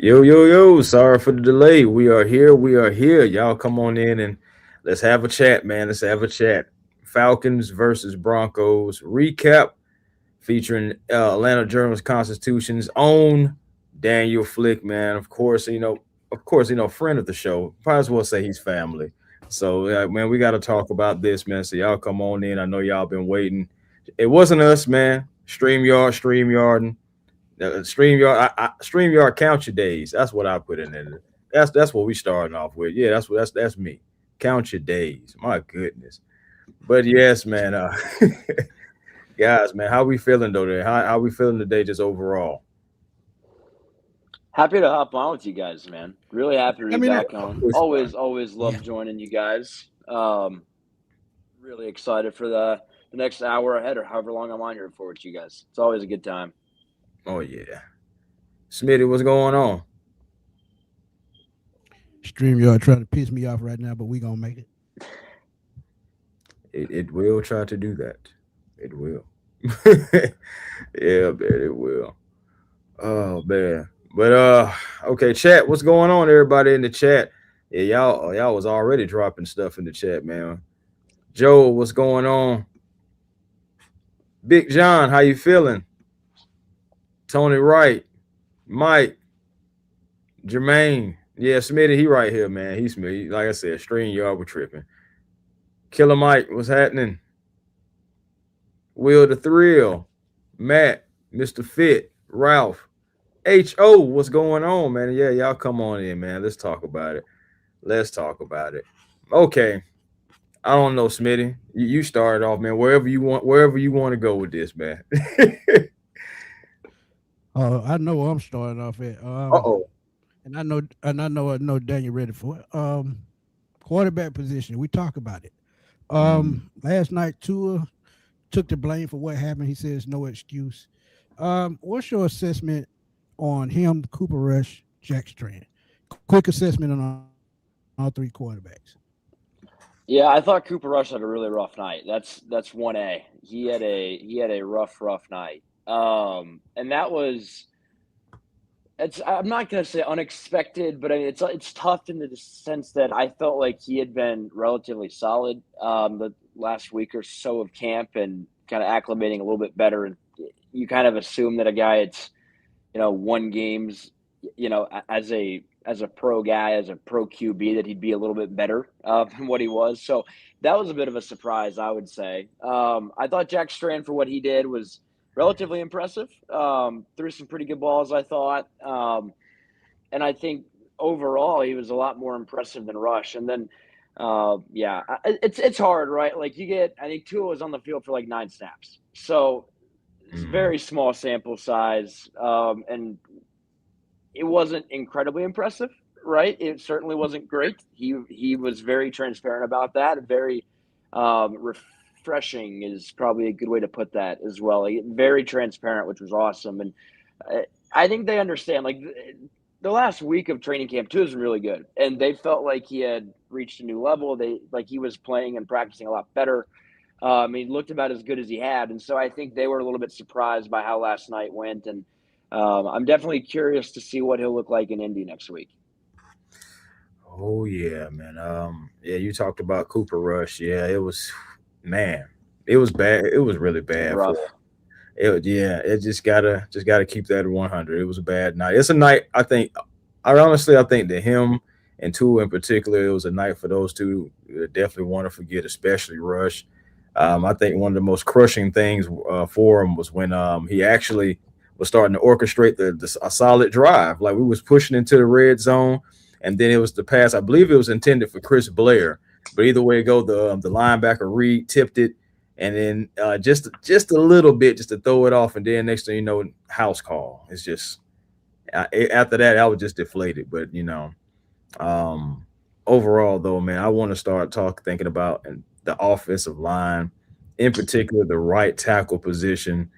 Yo, yo, yo. Sorry for the delay. We are here. We are here. Y'all come on in and let's have a chat, man. Let's have a chat. Falcons versus Broncos recap featuring Atlanta Journal Constitution's own Daniel Flick, man. Friend of the show. Might as well say he's family. So, man, we got to talk about this, man. So, y'all come on in. I know y'all been waiting. It wasn't us, man. StreamYard. StreamYard count your days. That's what I put in there. That's what we starting off with. Yeah, that's me. Count your days. My goodness. But yes, man. Guys, man, how we feeling though? Today? How we feeling today, just overall? Happy to hop on with you guys, man. Really happy to be I mean, back on. It's fun. Always yeah. love joining you guys. Really excited for the next hour ahead or however long I'm on here for with you guys. It's always a good time. Oh yeah, Smitty, what's going on? StreamYard trying to piss me off right now, but we gonna make it. It will try to do that. It will. Yeah, man, it will. Oh man. But okay, chat. What's going on, everybody in the chat? Yeah, y'all was already dropping stuff in the chat, man. Joe, what's going on? Big John, how you feeling? Tony Wright, Mike, Jermaine. Yeah, Smitty, he right here, man. He's Smitty. Like I said, string yard, we're tripping. Killer Mike, what's happening? Will the Thrill, Matt, Mr. Fit, Ralph, Ho, what's going on, man? Yeah, y'all come on in, man. Let's talk about it. Let's talk about it. Okay. I don't know, Smitty. You started off, man. Wherever you want to go with this, man. I know where I'm starting off at. Uh-oh. And I know Daniel ready for it. Quarterback position. We talk about it. Mm. Last night Tua took the blame for what happened. He says no excuse. What's your assessment on him, Cooper Rush, Jack Strand? Quick assessment on all three quarterbacks. Yeah, I thought Cooper Rush had a really rough night. That's 1A. He had a rough night. And that was it's I'm not gonna say unexpected, but I mean it's tough in the sense that I felt like he had been relatively solid the last week or so of camp and kind of acclimating a little bit better. And you kind of assume that a guy it's won games, as a pro guy, as a pro QB, that he'd be a little bit better than what he was. So that was a bit of a surprise, I would say. I thought Jack Strand for what he did was relatively impressive. Threw some pretty good balls, I thought, and I think overall he was a lot more impressive than Rush. And then, it's hard, right? Like I think Tua was on the field for like 9 snaps, so it's Mm. very small sample size, and it wasn't incredibly impressive, right? It certainly wasn't great. He was very transparent about that. Very refreshing is probably a good way to put that as well. Like, very transparent, which was awesome. And I think they understand. Like the last week of training camp too has been really good, and they felt like he had reached a new level. They like he was playing and practicing a lot better. He looked about as good as he had, and so I think they were a little bit surprised by how last night went. And I'm definitely curious to see what he'll look like in Indy next week. Oh yeah, man. Yeah, you talked about Cooper Rush. Yeah, it was, man, it was bad. It was really It was bad for rough. it. Yeah, it just gotta keep that at 100. It was a bad night. It's a night. I think that him and two in particular, it was a night for those two that definitely want to forget, especially Rush. I think one of the most crushing things for him was when he actually was starting to orchestrate a solid drive. Like we was pushing into the red zone, and then it was the pass. I believe it was intended for Chris Blair, but either way it go, the linebacker Reed tipped it, and then just a little bit just to throw it off, and then next thing you know, house call. It's just after that I was just deflated. But um, overall, though, man, I want to start thinking about the offensive line, in particular the right tackle position.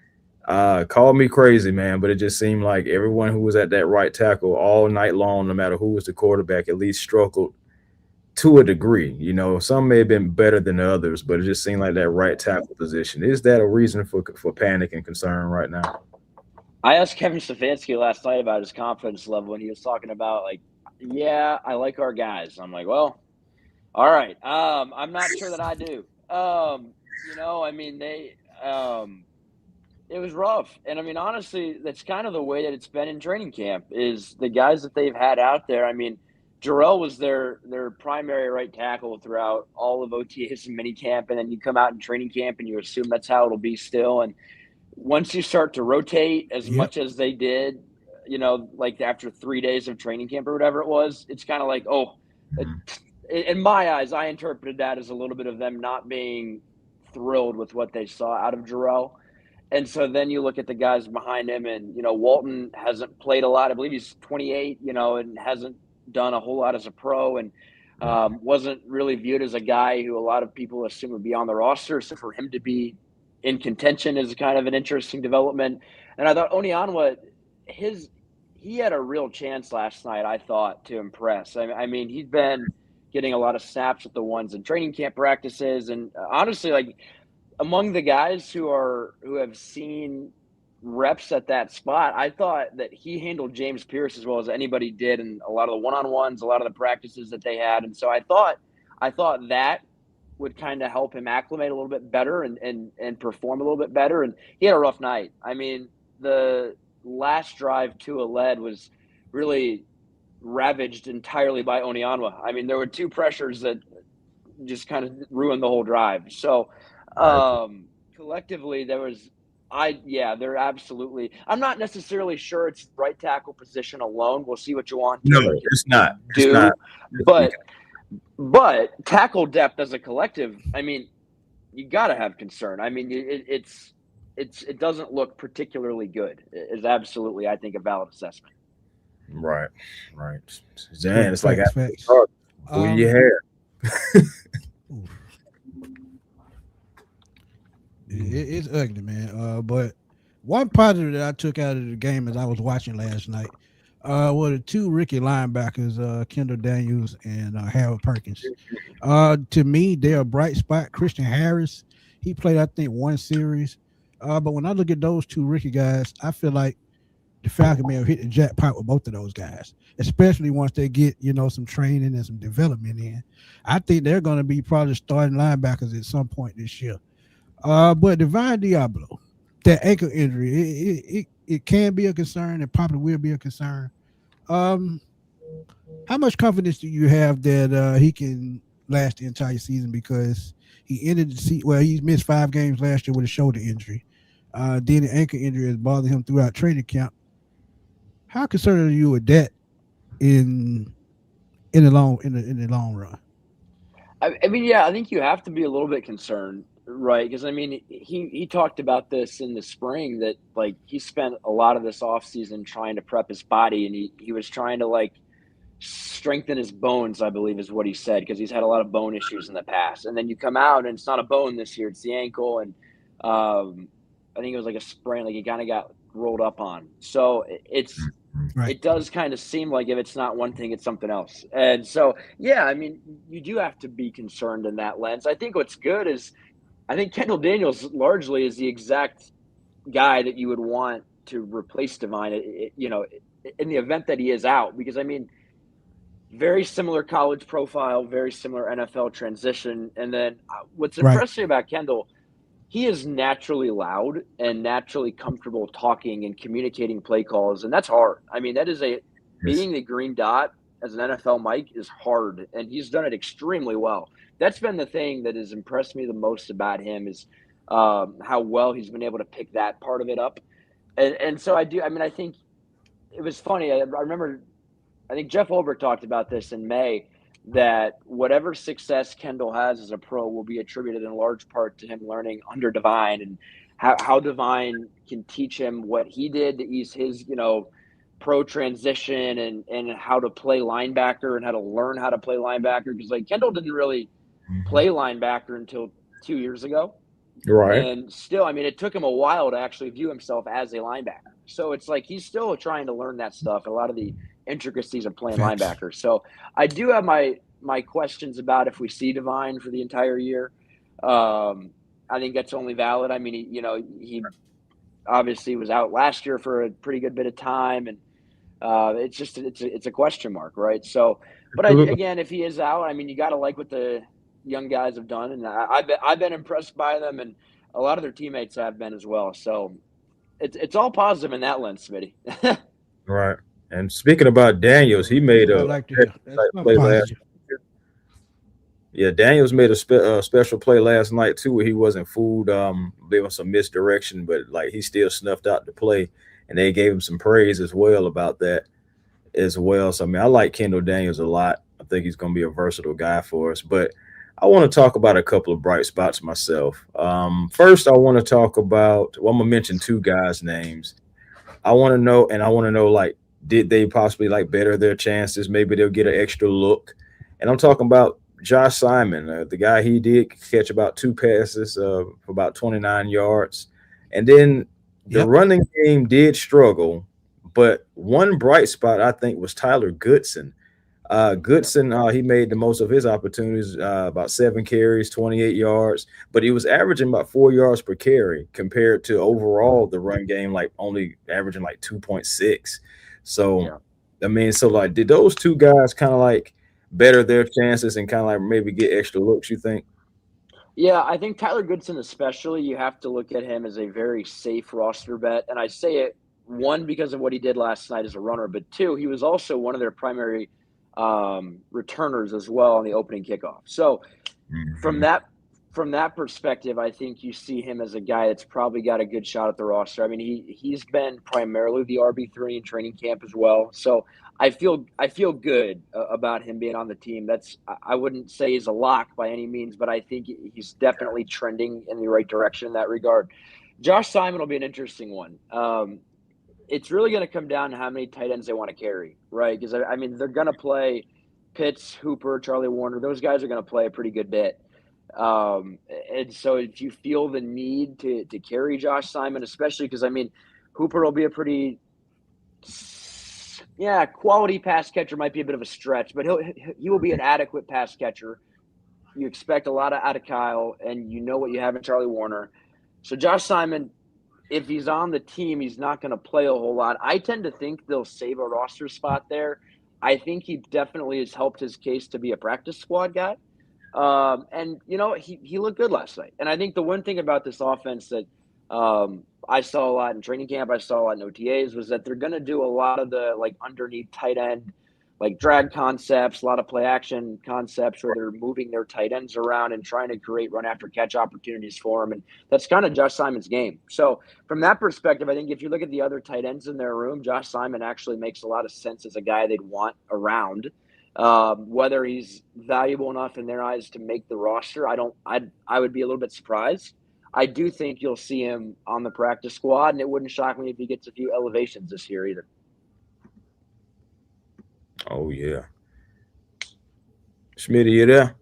Call me crazy, man, but it just seemed like everyone who was at that right tackle all night long, no matter who was the quarterback, at least struggled to a degree. Some may have been better than the others, but it just seemed like that right tackle position. Is that a reason for panic and concern right now? I asked Kevin Stefanski last night about his confidence level, and he was talking about like, yeah, I like our guys. I'm like, well, all right. I'm not sure that I do. I mean, it was rough, and I mean, honestly, that's kind of the way that it's been in training camp. Is the guys that they've had out there. I mean, Jarrell was their primary right tackle throughout all of OTAs and minicamp, and then you come out in training camp and you assume that's how it'll be still. And once you start to rotate as Yep. much as they did, like after 3 days of training camp or whatever it was, it's kind of like, in my eyes, I interpreted that as a little bit of them not being thrilled with what they saw out of Jarrell. And so then you look at the guys behind him, and Walton hasn't played a lot. I believe he's 28, and hasn't done a whole lot as a pro, and wasn't really viewed as a guy who a lot of people assume would be on the roster. So for him to be in contention is kind of an interesting development. And I thought Onyanwa, he had a real chance last night, I thought, to impress. I mean, he'd been getting a lot of snaps with the ones in training camp practices, and honestly, like, among the guys who have seen reps at that spot, I thought that he handled James Pierce as well as anybody did in a lot of the one-on-ones, a lot of the practices that they had. And so I thought that would kind of help him acclimate a little bit better and perform a little bit better. And he had a rough night. I mean, the last drive Tua led was really ravaged entirely by Onyanwa. I mean, there were two pressures that just kind of ruined the whole drive. So collectively they're absolutely, I'm not necessarily sure it's right tackle position alone. We'll see what you want to No, it's not. do, It's not. but tackle depth as a collective, I mean, you got to have concern. I mean, it doesn't look particularly good. Is absolutely, I think, a valid assessment. Right. Zan, it's like Facts. pull your hair. It's ugly, man. But one positive that I took out of the game as I was watching last night were the two rookie linebackers, Kendall Daniels and Harold Perkins. To me, they're a bright spot. Christian Harris, he played, I think, one series. But when I look at those two rookie guys, I feel like the Falcons may have hit the jackpot with both of those guys, especially once they get, some training and some development in. I think they're going to be probably starting linebackers at some point this year. But Divine Diablo, that ankle injury, it can be a concern. It probably will be a concern. How much confidence do you have that he can last the entire season? Because he ended the season, well, he missed 5 games last year with a shoulder injury. Then the ankle injury has bothered him throughout training camp. How concerned are you with that in the long run? I mean, yeah, I think you have to be a little bit concerned, right? Because I mean, he talked about this in the spring, that like he spent a lot of this offseason trying to prep his body, and he was trying to like strengthen his bones, I believe is what he said, because he's had a lot of bone issues in the past. And then you come out and it's not a bone this year, it's the ankle, and I think it was like a sprain, like he kind of got rolled up on. So it does kind of seem like if it's not one thing, it's something else. And so, yeah, I mean, you do have to be concerned in that lens. I think what's good is, I think Kendall Daniels largely is the exact guy that you would want to replace Divine, in the event that he is out. Because, I mean, very similar college profile, very similar NFL transition. And then what's impressive about Kendall, he is naturally loud and naturally comfortable talking and communicating play calls, and that's hard. I mean, that is being the green dot as an NFL mic is hard, and he's done it extremely well. That's been the thing that has impressed me the most about him, is how well he's been able to pick that part of it up. And so I think it was funny. I remember, I think Jeff Holbert talked about this in May, that whatever success Kendall has as a pro will be attributed in large part to him learning under Divine, and how Divine can teach him what he did to ease his, pro transition, and how to play linebacker and how to learn how to play linebacker. Because like Kendall didn't really play linebacker until 2 years ago. Right. And still, I mean, it took him a while to actually view himself as a linebacker. So it's like he's still trying to learn that stuff, a lot of the intricacies of playing linebacker. So I do have my questions about if we see Divine for the entire year. I think that's only valid. I mean, he obviously was out last year for a pretty good bit of time, and it's a question mark, right? So, but Absolutely. again, if he is out, I mean, you got to like what the young guys have done, and I've been impressed by them, and a lot of their teammates have been as well. So it's all positive in that lens, Smitty. Right. And speaking about Daniels, he made I a like to hear. That's type something play last. positive. Yeah, Daniels made a special play last night too, where he wasn't fooled. There was some misdirection, but like he still snuffed out the play, and they gave him some praise as well about that as well. So I mean, I like Kendall Daniels a lot. I think he's going to be a versatile guy for us. But I want to talk about a couple of bright spots myself. First, I want to talk about. Well, I'm gonna mention two guys' names. I want to know like, did they possibly like better their chances? Maybe they'll get an extra look. And I'm talking about Josh Simon, the guy. He did catch about two passes for about 29 yards, and then the Yep. running game did struggle. But one bright spot I think was Tyler Goodson. Goodson, he made the most of his opportunities, about 7 carries, 28 yards, but he was averaging about 4 yards per carry compared to overall the run game, like only averaging like 2.6. So, Yeah. I mean, so like, did those two guys kind of like better their chances and kind of like maybe get extra looks, you think? Yeah, I think Tyler Goodson, especially, you have to look at him as a very safe roster bet. And I say it, one, because of what he did last night as a runner, but two, he was also one of their primary returners as well on the opening kickoff. So from Hmm. that from that perspective, I think you see him as a guy that's probably got a good shot at the roster. I mean, he's been primarily the RB3 in training camp as well. So I feel good about him being on the team. I wouldn't say he's a lock by any means, but I think he's definitely trending in the right direction in that regard. Josh Simon will be an interesting one. It's really going to come down to how many tight ends they want to carry, right? Because I mean, they're going to play Pitts, Hooper, Charlie Warner. Those guys are going to play a pretty good bit. Um, and so if you feel the need to carry Josh Simon, especially because I mean, Hooper will be a pretty quality pass catcher, might be a bit of a stretch, but he will be an adequate pass catcher. You expect a lot out of Kyle, and you know what you have in Charlie Warner. So Josh Simon, if he's on the team, he's not going to play a whole lot. I tend to think they'll save a roster spot there. I think he definitely has helped his case to be a practice squad guy. And you know, he looked good last night. And I think the one thing about this offense that I saw a lot in training camp, I saw a lot in OTAs, was that they're going to do a lot of the like underneath tight end, like drag concepts, a lot of play action concepts where they're moving their tight ends around and trying to create run after catch opportunities for them. And that's kind of Josh Simon's game. So from that perspective, I think if you look at the other tight ends in their room, Josh Simon actually makes a lot of sense as a guy they'd want around. Whether he's valuable enough in their eyes to make the roster, I would be a little bit surprised. I do think you'll see him on the practice squad, and it wouldn't shock me if he gets a few elevations this year either. Oh yeah, Smitty, you there?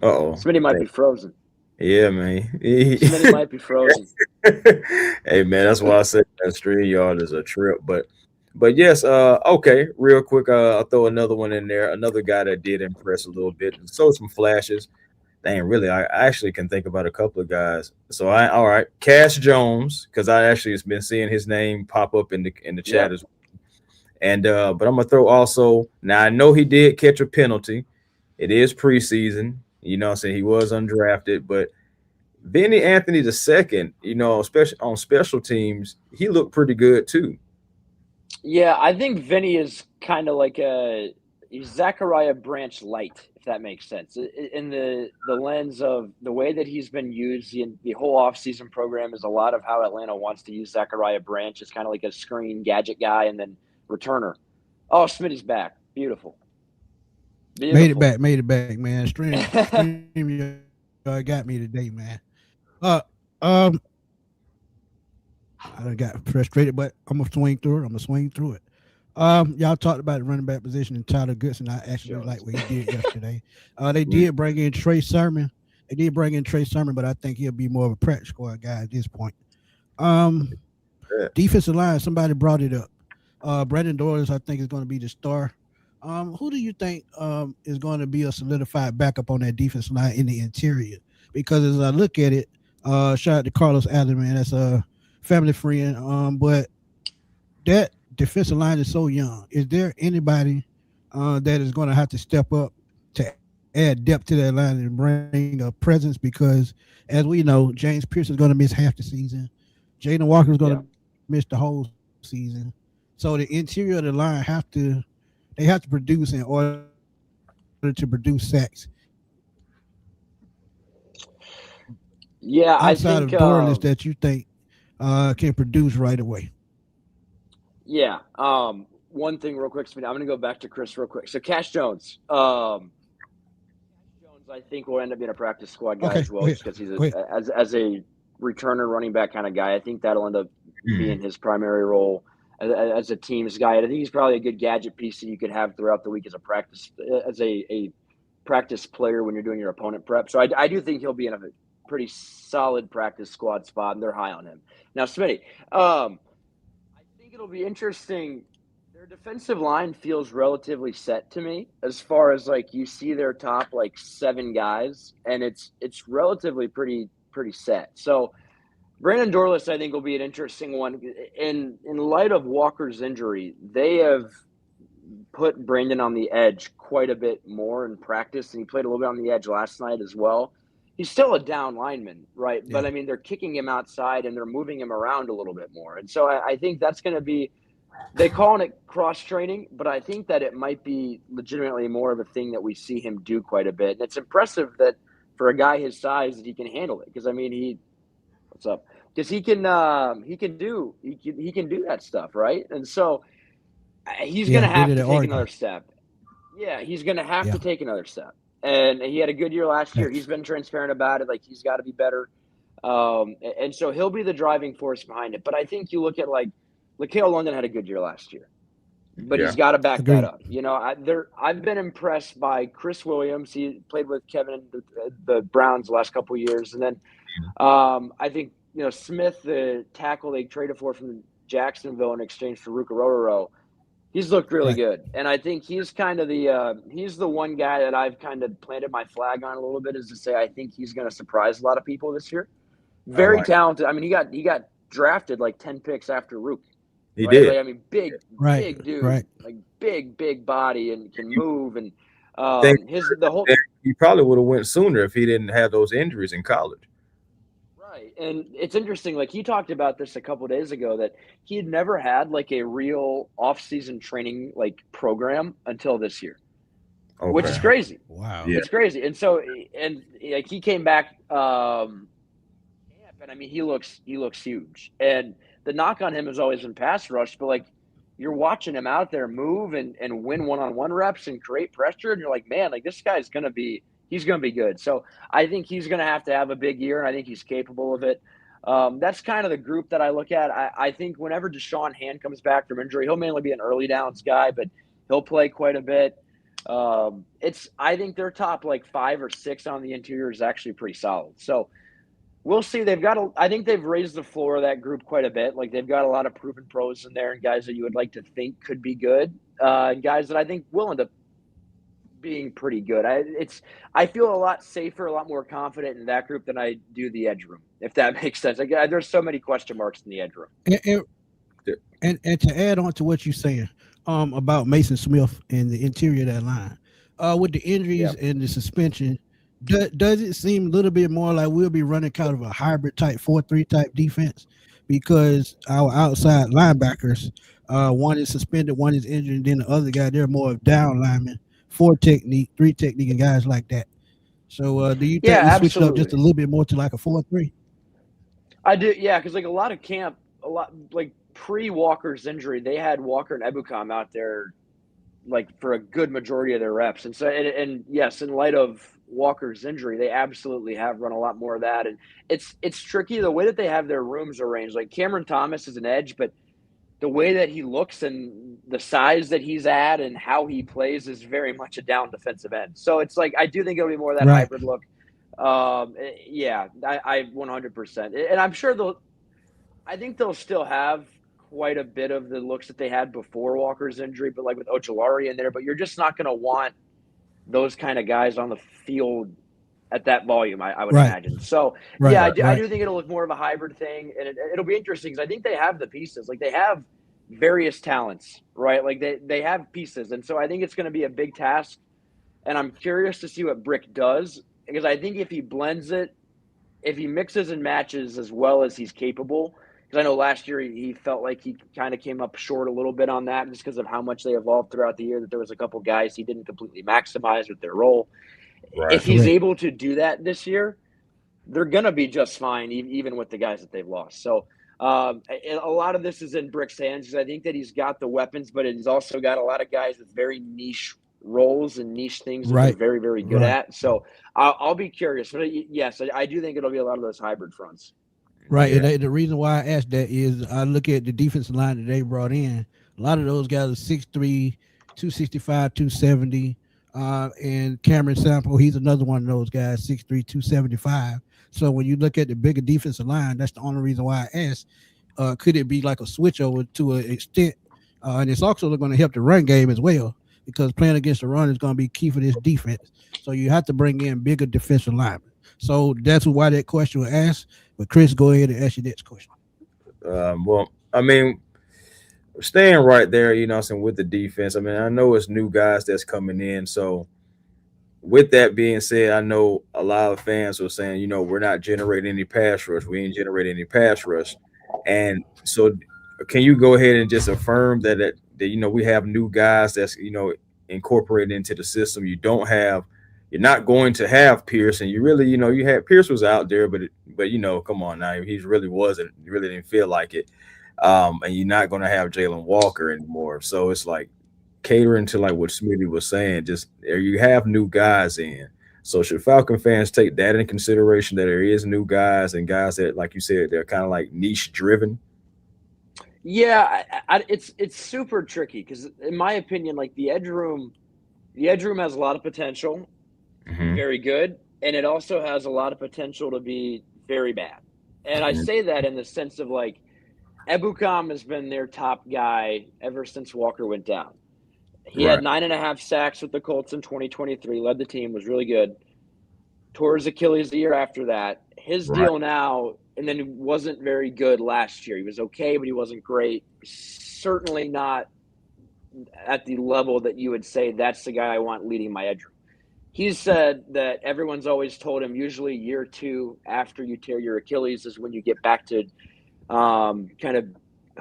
Uh oh. Smitty might be frozen. Yeah, man. Smitty might be frozen. Hey man, that's why I said that stream yard is a trip. But yes, okay, real quick, I'll throw another one in there. Another guy that did impress a little bit and showed some flashes. Dang, really, I actually can think about a couple of guys. So I all right, Cash Jones, because I actually has been seeing his name pop up in the chat Yep. as well. And but I'm gonna throw also now I know he did catch a penalty. It is preseason, you know what I'm saying? He was undrafted, but Benny Anthony the second, you know, especially on special teams, he looked pretty good too. Yeah, I think Vinny is kind of like he's Zachariah Branch light, if that makes sense. In the lens of the way that he's been used, the whole offseason program is a lot of how Atlanta wants to use Zachariah Branch. It's kind of like a screen gadget guy and then returner. Oh, Smitty's back. Beautiful. Beautiful. Made it back, man. Stream got me today, man. Uh, um, I done got frustrated, but I'm gonna swing through it. Y'all talked about the running back position and Tyler Goodson. I actually like what he did yesterday. They did bring in Trey Sermon. But I think he'll be more of a practice squad guy at this point. Um, Yeah. Defensive line. Somebody brought it up. Brandon Doyle, I think, is going to be the star. Who do you think is going to be a solidified backup on that defensive line in the interior? because as I look at it, shout out to Carlos Allen, man, that's a family friend. But that defensive line is so young. Is there anybody that is going to have to step up to add depth to that line and bring a presence? Because as we know, James Pierce is going to miss half the season. Jaden Walker is going to miss the whole season. So the interior of the line have to produce in order to produce sacks. Is there anybody Yeah, I outside think of Dorless that you think can produce right away? yeah. One thing real quick, Smitty, I'm gonna go back to Chris real quick. So Cash Jones. Jones, I think will end up being a practice squad guy Okay, as go well, ahead. just because he's Go ahead. as a returner running back kind of guy. I think that'll end up being his primary role as a team's guy. And I think he's probably a good gadget piece that you could have throughout the week as a practice player when you're doing your opponent prep. So I do think he'll be in a pretty solid practice squad spot, and they're high on him. Now, Smitty, I think it'll be interesting. Their defensive line feels relatively set to me as far as like you see their top like 7 guys, and it's relatively pretty set. So Brandon Dorless, I think, will be an interesting one. In light of Walker's injury, they have put Brandon on the edge quite a bit more in practice, and he played a little bit on the edge last night as well. He's still a down lineman, right? Yeah. But I mean, they're kicking him outside and they're moving him around a little bit more, and so I think that's going to be. They call it cross training, but I think that it might be legitimately more of a thing that we see him do quite a bit. And it's impressive that for a guy his size that he can handle it. Because I mean, what's up? Because he can do that stuff, right? And so he's going Yeah, to did have it to at take another Oregon. step. Yeah, he's going to have Yeah, to take another step. And he had a good year last year. He's thanks. been transparent about it. Like he's got to be better. And so he'll be the driving force behind it. But I think you look at like LaCale London had a good year last year, but Yeah. he's got to back that Agreed. up. You know, I've been impressed by Chris Williams. He played with Kevin the Browns the last couple of years, and then I think Smith, the tackle they traded for from Jacksonville in exchange for Ruka Rororo, he's looked really Right. good, and I think he's kind of he's the one guy that I've kind of planted my flag on a little bit, is to say I think he's going to surprise a lot of people this year. I Very like it. talented. I mean, he got drafted like 10 picks after Rook, He right? did. Like I mean, Right. big dude, Right. like big body and can You move, and think the whole that he probably would have went sooner if he didn't have those injuries in college. right. And it's interesting. Like he talked about this a couple of days ago that he had never had like a real off-season training like program until this year, which is Okay. crazy. Wow. Yeah. It's crazy. And so and like he came back camp, and I mean he looks huge. And the knock on him has always been pass rush, but like you're watching him out there move and win one-on-one reps and create pressure, and you're like, man, like this guy's he's gonna be good. So I think he's gonna have to have a big year, and I think he's capable of it. That's kind of the group that I look at. I think whenever Deshaun Hand comes back from injury, he'll mainly be an early downs guy, but he'll play quite a bit. I think their top like 5 or 6 on the interior is actually pretty solid. So we'll see. I think they've raised the floor of that group quite a bit. Like they've got a lot of proven pros in there and guys that you would like to think could be good, and guys that I think will end up being pretty good. I feel a lot safer, a lot more confident in that group than I do the edge room, if that makes sense. Like, there's so many question marks in the edge room. And to add on to what you're saying about Mason Smith and the interior of that line, with the injuries and the suspension, does it seem a little bit more like we'll be running kind of a hybrid type 4-3 type defense, because our outside linebackers, one is suspended, one is injured, and then the other guy, they're more of down linemen, 4 technique, 3 technique, and guys like that. So do you think Yeah, we switch it up just absolutely. a little bit more to like a 4-3? I do, yeah, because like a lot like pre Walker's injury, they had Walker and Ebukam out there like for a good majority of their reps, and so and yes, in light of Walker's injury, they absolutely have run a lot more of that, and it's tricky the way that they have their rooms arranged. Like Cameron Thomas is an edge, but the way that he looks and the size that he's at and how he plays is very much a down defensive end. So it's like I do think it'll be more of that Right. hybrid look. Yeah, I 100%, and I'm sure I think they'll still have quite a bit of the looks that they had before Walker's injury, but like with Ojolari in there. But you're just not going to want those kind of guys on the field at that volume, I would Right. imagine. So, Right. yeah, I Right. do think it'll look more of a hybrid thing, and it'll be interesting because I think they have the pieces. Like, they have various talents, right? Like, they have pieces, and so I think it's going to be a big task, and I'm curious to see what Brick does, because I think if he blends it, if he mixes and matches as well as he's capable, because I know last year he felt like he kind of came up short a little bit on that just because of how much they evolved throughout the year, that there was a couple guys he didn't completely maximize with their role. Right. If he's Correct. able to do that this year, they're going to be just fine, even with the guys that they've lost. So a lot of this is in Brick's hands, because I think that he's got the weapons, but he's also got a lot of guys with very niche roles and niche things that they're Right. very, very good Right. at. So I'll be curious. But yes, I do think it'll be a lot of those hybrid fronts. Right. Yeah. And the reason why I asked that is I look at the defensive line that they brought in. A lot of those guys are 6'3", 265, 270. And Cameron Sample, he's another one of those guys, 6'3", 275. So when you look at the bigger defensive line, that's the only reason why I asked, could it be like a switch over to an extent? And it's also going to help the run game as well, because playing against the run is going to be key for this defense. So you have to bring in bigger defensive linemen. So that's why that question was asked. But Chris, go ahead and ask your next question. Well, I mean, staying right there, you know, with the defense. I mean, I know it's new guys that's coming in. So, with that being said, I know a lot of fans were saying, you know, we're not generating any pass rush. We ain't generating any pass rush. And so, can you go ahead and just affirm that you know, we have new guys that's, you know, incorporated into the system? You're not going to have Pierce, and you really, you know, you had Pierce was out there, but you know, come on now, he really wasn't. He really didn't feel like it. And you're not going to have Jalen Walker anymore. So it's like catering to like what Smitty was saying. Just you have new guys in. So should Falcon fans take that in consideration, that there is new guys and guys that, like you said, they're kind of like niche driven? Yeah, it's super tricky because, in my opinion, like the edge room has a lot of potential, Mm-hmm. very good, and it also has a lot of potential to be very bad. And I Mhm. say that in the sense of, like, Ebukam has been their top guy ever since Walker went down. He had Right. 9.5 sacks with the Colts in 2023, led the team, was really good. Tore his Achilles the year after that. His Right. deal now, and then he wasn't very good last year. He was okay, but he wasn't great. Certainly not at the level that you would say that's the guy I want leading my edge room. He's said that everyone's always told him usually year 2 after you tear your Achilles is when you get back to kind of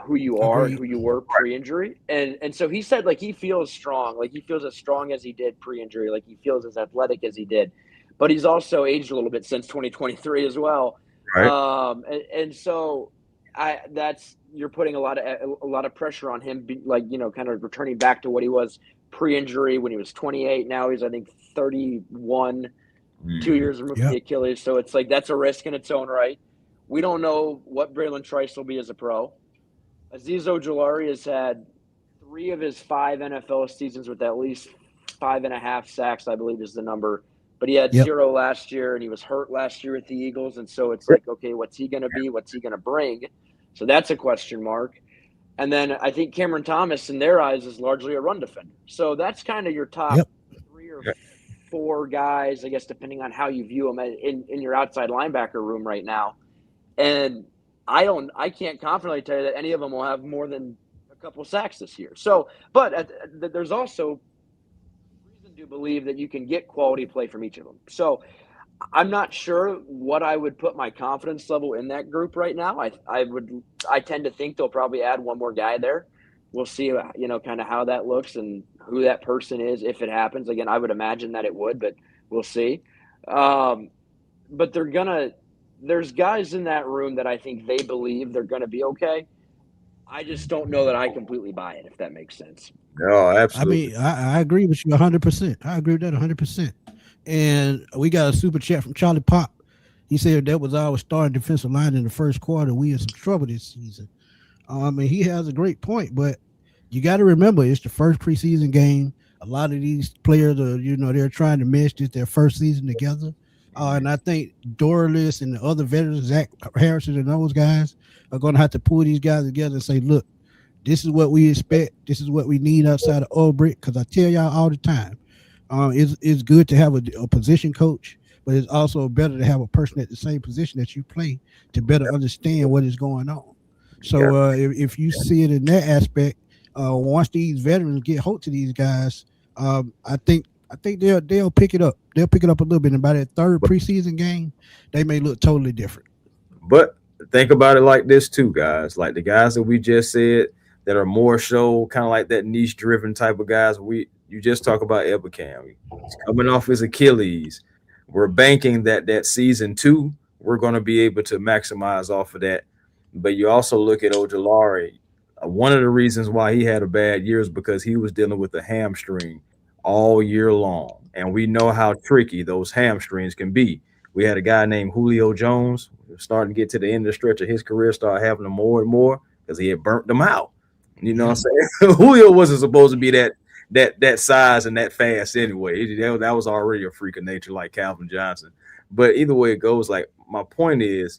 who you are and Agreed. who you were pre-injury. And so he said, like, he feels strong, like he feels as strong as he did pre-injury, like he feels as athletic as he did, but he's also aged a little bit since 2023 as well. Right. And so you're putting a lot of pressure on him, like, you know, kind of returning back to what he was pre-injury when he was 28. Now he's, I think, 31, 2 years removed from the Yep. Achilles. So it's like that's a risk in its own right. We don't know what Braylon Trice will be as a pro. Azeez Ojulari has had 3 of his 5 NFL seasons with at least 5.5 sacks, I believe is the number. But he had Yep. 0 last year, and he was hurt last year with the Eagles. And so it's like, okay, what's he going to be? What's he going to bring? So that's a question mark. And then I think Cameron Thomas, in their eyes, is largely a run defender. So that's kind of your top Yep. 3 or 4 guys, I guess, depending on how you view them in your outside linebacker room right now. And I can't confidently tell you that any of them will have more than a couple sacks this year. So, but there's also reason to believe that you can get quality play from each of them. So I'm not sure what I would put my confidence level in that group right now. I tend to think they'll probably add one more guy there. We'll see, you know, kind of how that looks and who that person is if it happens. Again, I would imagine that it would, but we'll see. But there's guys in that room that I think they believe they're going to be okay. I just don't know that I completely buy it, if that makes sense. No, I absolutely. mean, I agree with you 100%. I agree with that 100%. And we got a super chat from Charlie Pop. He said that was our starting defensive line in the first quarter. We in some trouble this season. And he has a great point, but you got to remember it's the first preseason game. A lot of these players are, you know, they're trying to mesh this their first season together. And I think Dorless and the other veterans, Zach Harrison and those guys, are going to have to pull these guys together and say, look, this is what we expect. This is what we need outside of Ulbrich. Because I tell y'all all the time, it's good to have a position coach, but it's also better to have a person at the same position that you play to better understand what is going on. So if you see it in that aspect, once these veterans get hold to these guys, I think they'll pick it up. They'll pick it up a little bit, and by that third preseason game, they may look totally different. But think about it like this too, guys. Like the guys that we just said that are more so kind of like that niche driven type of guys. You just talk about Ebicam. He's coming off his Achilles. We're banking that season two, we're going to be able to maximize off of that. But you also look at Ojolari. One of the reasons why he had a bad year is because he was dealing with a hamstring all year long. And we know how tricky those hamstrings can be. We had a guy named Julio Jones starting to get to the end of the stretch of his career, start having them more and more because he had burnt them out. You know what I'm saying? Julio wasn't supposed to be that size and that fast anyway. That was already a freak of nature like Calvin Johnson. But either way it goes, like my point is,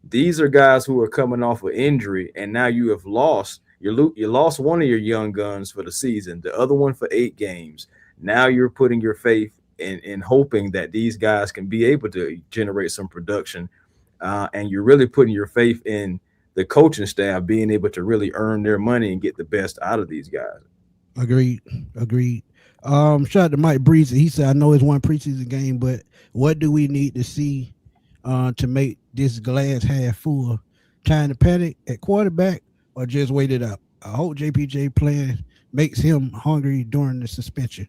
these are guys who are coming off of injury, and now you have lost. You lost one of your young guns for the season, the other one for 8 games. Now you're putting your faith in hoping that these guys can be able to generate some production, and you're really putting your faith in the coaching staff being able to really earn their money and get the best out of these guys. Agreed. Shout out to Mike Breezy. He said, "I know it's one preseason game, but what do we need to see to make this glass half full? Trying to panic at quarterback or just wait it out? I hope JPJ playing makes him hungry during the suspension."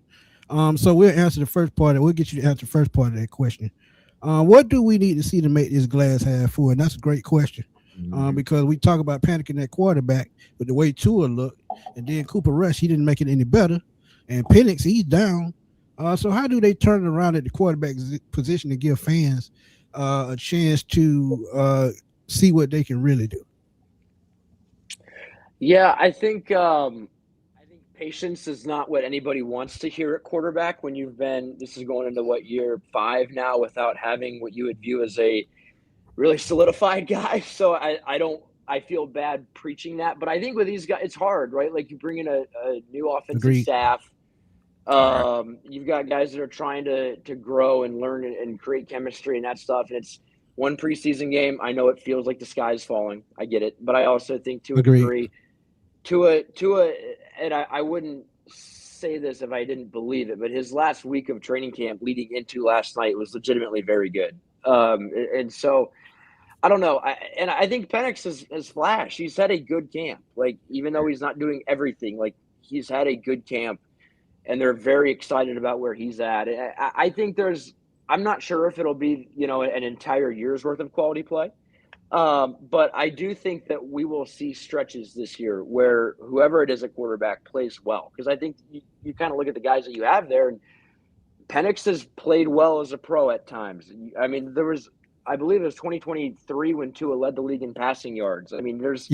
So we'll answer the first part. We'll get you to answer the first part of that question. What do we need to see to make this glass half full? And that's a great question. Because we talk about panicking at quarterback with the way Tua looked, and then Cooper Rush, he didn't make it any better, and Penix, he's down. So how do they turn it around at the quarterback position to give fans a chance to see what they can really do? Yeah, I think patience is not what anybody wants to hear at quarterback when this is going into year 5 now without having what you would view as a really solidified guy. So I feel bad preaching that, but I think with these guys, it's hard, right? Like you bring in a new offensive staff. You've got guys that are trying to grow and learn and create chemistry and that stuff. And it's one preseason game. I know it feels like the sky's falling. I get it. But I also think to a degree, and I wouldn't say this if I didn't believe it, but his last week of training camp leading into last night was legitimately very good. And so I don't know. I think Penix has flashed. He's had a good camp. Like, even though he's not doing everything, like he's had a good camp, and they're very excited about where he's at. I think I'm not sure if it'll be, an entire year's worth of quality play. But I do think that we will see stretches this year where whoever it is at quarterback plays well. Because I think you kind of look at the guys that you have there, and Penix has played well as a pro at times. I mean, I believe it was 2023 when Tua led the league in passing yards. I mean, there's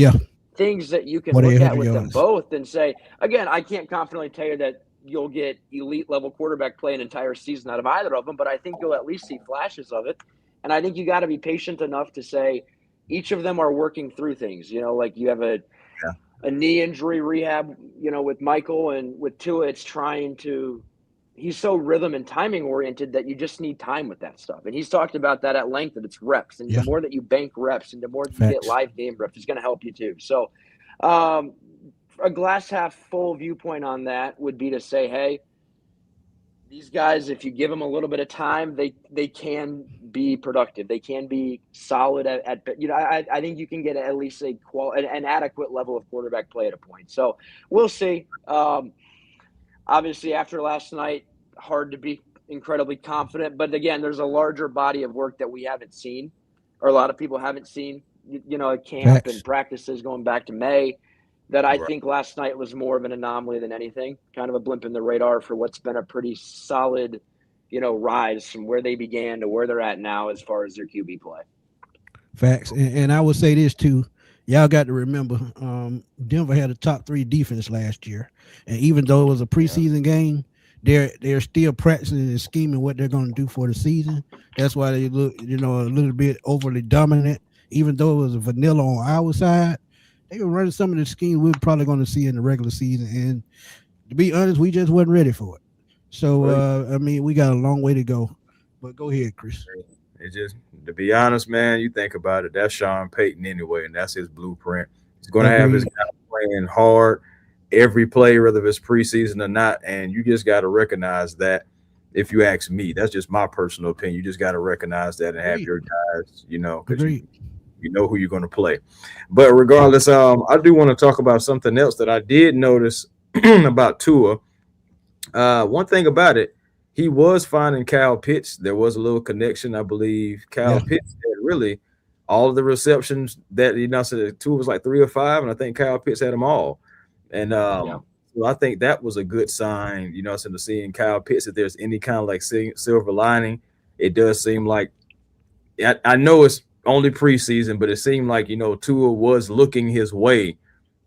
things that you can look at with them both and say, again, I can't confidently tell you that you'll get elite level quarterback play an entire season out of either of them, but I think you'll at least see flashes of it. And I think you got to be patient enough to say each of them are working through things. Like you have a knee injury rehab, with Michael, and with Tua, it's he's so rhythm and timing oriented that you just need time with that stuff. And he's talked about that at length, that it's reps. And the more that you bank reps and the more that you get live game reps, is going to help you too. So a glass half full viewpoint on that would be to say, hey, these guys, if you give them a little bit of time, they can be productive. They can be solid at I think you can get at least an adequate level of quarterback play at a point. So we'll see. Obviously, after last night, hard to be incredibly confident. But again, there's a larger body of work that we haven't seen, or a lot of people haven't seen, at camp and practices going back to May, that I think last night was more of an anomaly than anything, kind of a blimp in the radar for what's been a pretty solid, rise from where they began to where they're at now as far as their QB play. Facts. And I would say this too. Y'all got to remember, Denver had a top 3 defense last year, and even though it was a preseason game, they're still practicing and scheming what they're going to do for the season. That's why they look, a little bit overly dominant. Even though it was a vanilla on our side, they were running some of the schemes we're probably going to see in the regular season. And to be honest, we just wasn't ready for it. So I mean, we got a long way to go. But go ahead, Chris. It just, to be honest, man, you think about it, that's Sean Payton anyway, and that's his blueprint. He's going to have his Agreed. guy playing hard every play, whether it's preseason or not, and you just got to recognize that. If you ask me, that's just my personal opinion. You just got to recognize that and have Agreed. your guys, because Agreed. you know who you're going to play. But regardless, I do want to talk about something else that I did notice about Tua. One thing about it, he was finding Kyle Pitts. There was a little connection, I believe. Kyle Yeah. Pitts had really all of the receptions that so Tua was like 3 or 5, and I think Kyle Pitts had them all. And Yeah. so I think that was a good sign, so to seeing Kyle Pitts, if there's any kind of like silver lining, it does seem like I know it's only preseason, but it seemed like Tua was looking his way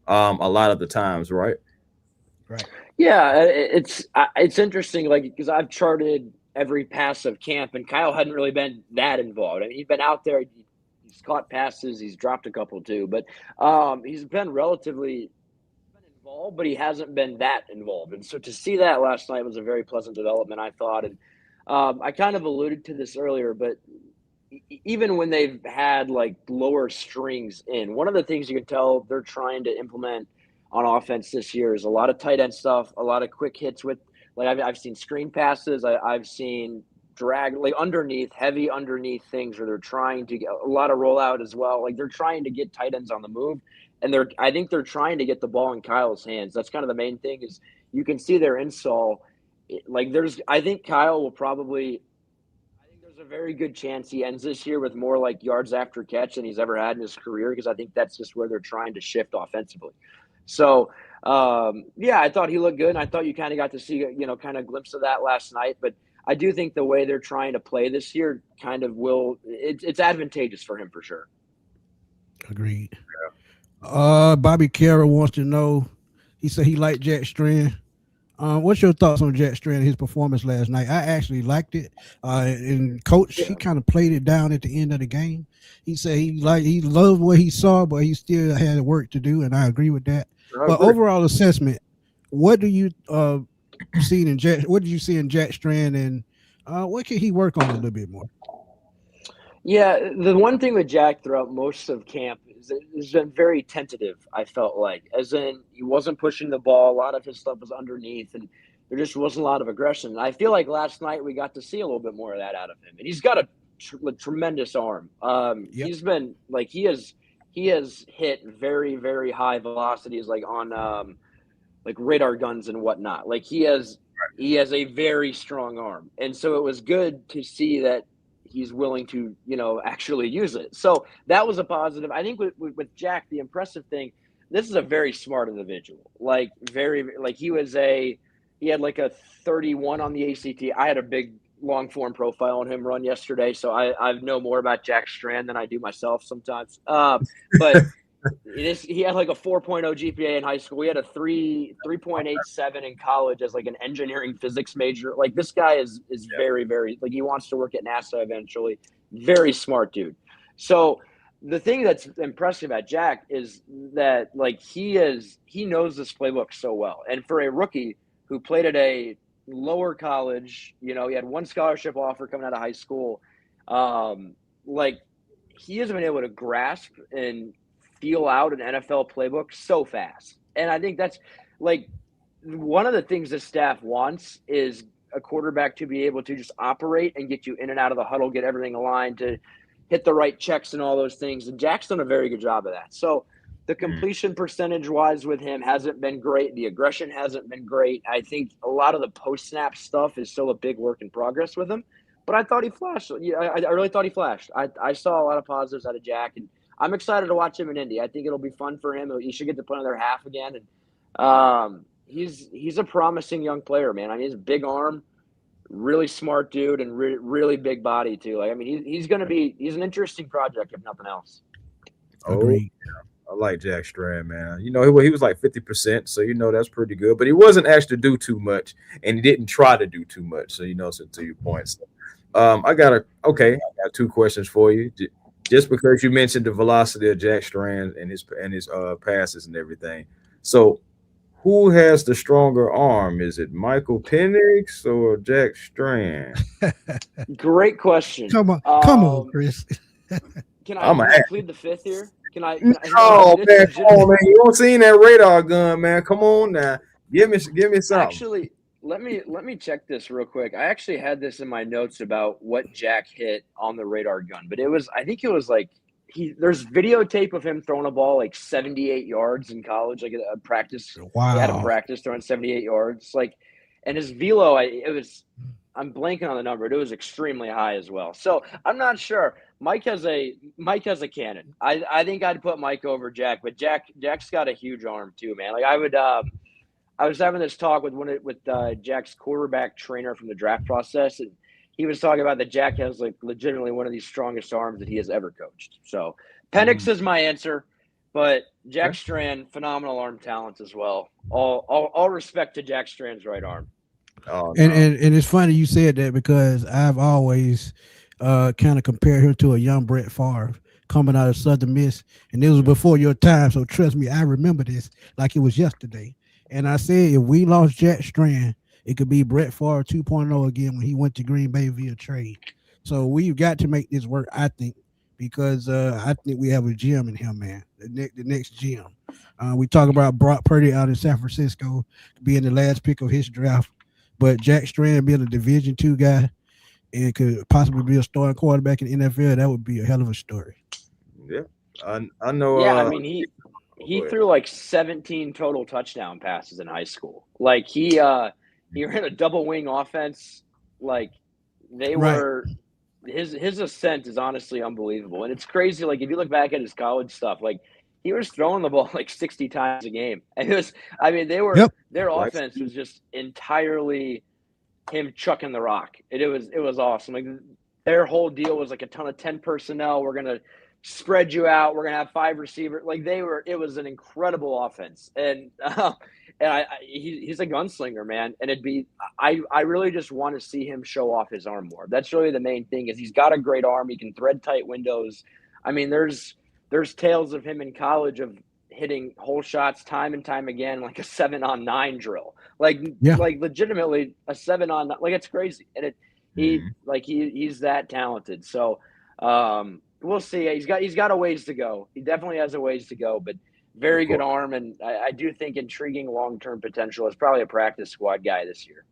a lot of the times, right? Right. Yeah, it's interesting, like, because I've charted every pass of camp, and Kyle hadn't really been that involved. I mean, he's been out there, he's caught passes, he's dropped a couple too, but he's been relatively involved, but he hasn't been that involved. And so to see that last night was a very pleasant development, I thought. And I kind of alluded to this earlier, but even when they've had like lower strings in, one of the things you can tell they're trying to implement on offense this year is a lot of tight end stuff, a lot of quick hits with, like, I've seen screen passes, I've seen drag, like heavy underneath things where they're trying to get a lot of rollout as well. Like, they're trying to get tight ends on the move, and I think they're trying to get the ball in Kyle's hands. That's kind of the main thing, is you can see their install. Like, I think Kyle will probably, I think there's a very good chance he ends this year with more like yards after catch than he's ever had in his career, because I think that's just where they're trying to shift offensively. So, yeah, I thought he looked good, and I thought you kind of got to see, kind of a glimpse of that last night. But I do think the way they're trying to play this year kind of it's advantageous for him for sure. Agreed. Bobby Carroll wants to know, he said he liked Jack Strand. What's your thoughts on Jack Strand and his performance last night? I actually liked it. And coach, he kind of played it down at the end of the game. He said he loved what he saw, but he still had work to do, and I agree with that. But overall assessment, what do you see in Jack? What did you see in Jack Strand, and what can he work on a little bit more? Yeah, the one thing with Jack throughout most of camp is that he's been very tentative, I felt like. As in, he wasn't pushing the ball. A lot of his stuff was underneath, and there just wasn't a lot of aggression. And I feel like last night we got to see a little bit more of that out of him. And he's got a tremendous arm. Yep. He's been, like, he has hit very, very high velocities, like on like radar guns and whatnot. Like, he has a very strong arm. And so it was good to see that he's willing to, actually use it. So that was a positive. I think with Jack, the impressive thing, this is a very smart individual. Like, he had like a 31 on the ACT. I had a big long form profile on him run yesterday, so I know more about Jack Strand than I do myself sometimes. But he had like a 4.0 GPA in high school. He had a 3.87 in college as like an engineering physics major. Like, this guy is very, very, like, he wants to work at NASA eventually. Very smart dude. So the thing that's impressive about Jack is that, like, he knows this playbook so well. And for a rookie who played at a lower college, he had one scholarship offer coming out of high school. Like, he has been able to grasp and feel out an NFL playbook so fast. And I think that's, like, one of the things the staff wants is a quarterback to be able to just operate and get you in and out of the huddle, get everything aligned, to hit the right checks and all those things. And Jack's done a very good job of that. So the completion percentage wise with him hasn't been great. The aggression hasn't been great. I think a lot of the post-snap stuff is still a big work in progress with him. But I thought he flashed. I really thought he flashed. I saw a lot of positives out of Jack, and I'm excited to watch him in Indy. I think it'll be fun for him. He should get to play another half again. And he's a promising young player, man. I mean, he's a big arm, really smart dude, and really big body too. Like, I mean, he's an interesting project if nothing else. Agreed. I like Jack Strand, man. He was like 50%, so that's pretty good. But he wasn't asked to do too much, and he didn't try to do too much. So so to your point. So, I got 2 questions for you. Just because you mentioned the velocity of Jack Strand and his passes and everything. So Who has the stronger arm? Is it Michael Penix or Jack Strand? Great question. Come on, Chris. I'm Can a I plead the fifth here? Can I? No, Oh dude, it's man, come on, legitimate. man! You don't seen that radar gun, man? Come on now, give me something. Actually, let me check this real quick. I actually had this in my notes about what Jack hit on the radar gun, but I think it was like there's videotape of him throwing a ball like 78 yards in college, like a practice. They had him Wow. practice throwing 78 yards, like, and his velo, I'm blanking on the number. It was extremely high as well. So I'm not sure. Mike has a cannon. I think I'd put Mike over Jack, but Jack's got a huge arm too, man. Like I was having this talk with Jack's quarterback trainer from the draft process, and he was talking about that Jack has like legitimately one of the strongest arms that he has ever coached. So Penix is my answer, but Jack Okay. Strand, phenomenal arm talent as well. All respect to Jack Strand's right arm. Oh And no. it's funny you said that because I've always kind of compared him to a young Brett Favre coming out of Southern Miss, and this was before your time. So trust me, I remember this like it was yesterday. And I said if we lost Jack Strand, it could be Brett Favre 2.0 again when he went to Green Bay via trade. So we've got to make this work, I think, because I think we have a gem in him, man. The next gem. We talk about Brock Purdy out in San Francisco being the last pick of his draft, but Jack Strand being a Division II guy and could possibly be a starting quarterback in the NFL, that would be a hell of a story. Yeah, I know. Yeah, I mean Go he ahead. threw like 17 total touchdown passes in high school. Like he ran a double wing offense. Like they Right. were his ascent is honestly unbelievable. And it's crazy. Like if you look back at his college stuff, like he was throwing the ball like 60 times a game. And it was I mean Yep. their Like, offense was just entirely him chucking the rock. It was awesome. Like their whole deal was like a ton of 10 personnel. We're gonna spread you out. We're gonna have five receivers. Like they were. It was an incredible offense, and he's a gunslinger, man. And I really just want to see him show off his arm more. That's really the main thing. Is he's got a great arm. He can thread tight windows. I mean, there's tales of him in college of hitting hole shots time and time again, like a 7-on-9 drill. Yeah. Like legitimately a 7-on, like it's crazy. And mhm. he's that talented. So we'll see. He's got a ways to go. He definitely has a ways to go, but Of very good course. arm, and I do think intriguing long term potential. Is probably a practice squad guy this year.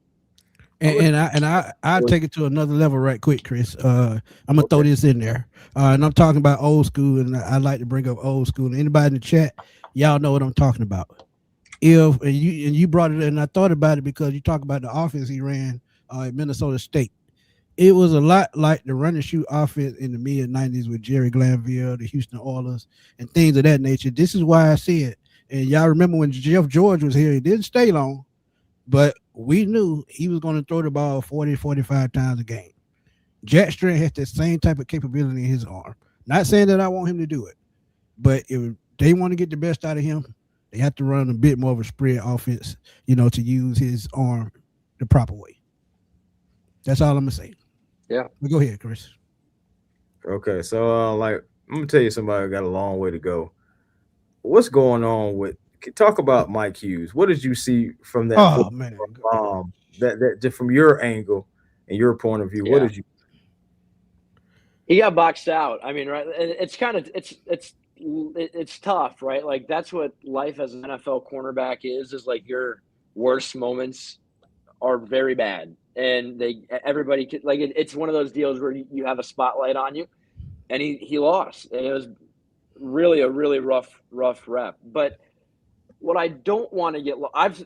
I would. I take it to another level right quick, Chris. I'm gonna throw Okay. this in there, and I'm talking about old school, and I like to bring up old school. And anybody in the chat, y'all know what I'm talking about. If and you brought it, and I thought about it because you talk about the offense he ran at Minnesota State. It was a lot like the run and shoot offense in the mid '90s with Jerry Glanville, the Houston Oilers, and things of that nature. This is why I said, and y'all remember when Jeff George was here, he didn't stay long, but we knew he was going to throw the ball 40, 45 times a game. Jack Strand has the same type of capability in his arm. Not saying that I want him to do it, but if they want to get the best out of him, they have to run a bit more of a spread offense, to use his arm the proper way. That's all I'm going to say. Yeah. But go ahead, Chris. Okay. So like I'm gonna tell you somebody got a long way to go. What's going on with? Talk about Mike Hughes. What did you see from that Oh, man. that just from your angle and your point of view? What Yeah. did you? He got boxed out. I mean, right? It's kind of it's tough, right? Like that's what life as an NFL cornerback is like your worst moments are very bad, and everybody like it's one of those deals where you have a spotlight on you, and he lost, and it was really a really rough rep. But what I don't want to get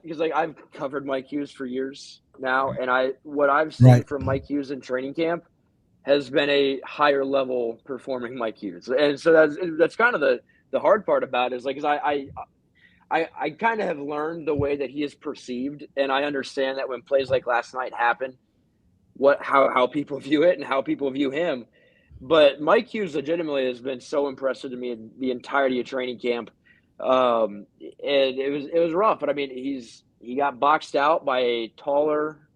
because like I've covered Mike Hughes for years now, and what I've seen Right. from Mike Hughes in training camp has been a higher level performing Mike Hughes, and so that's kind of the hard part about it is like because I kind of have learned the way that he is perceived, and I understand that when plays like last night happen, how people view it and how people view him. But Mike Hughes legitimately has been so impressive to me in the entirety of training camp, and it was rough. But I mean, he got boxed out by a taller,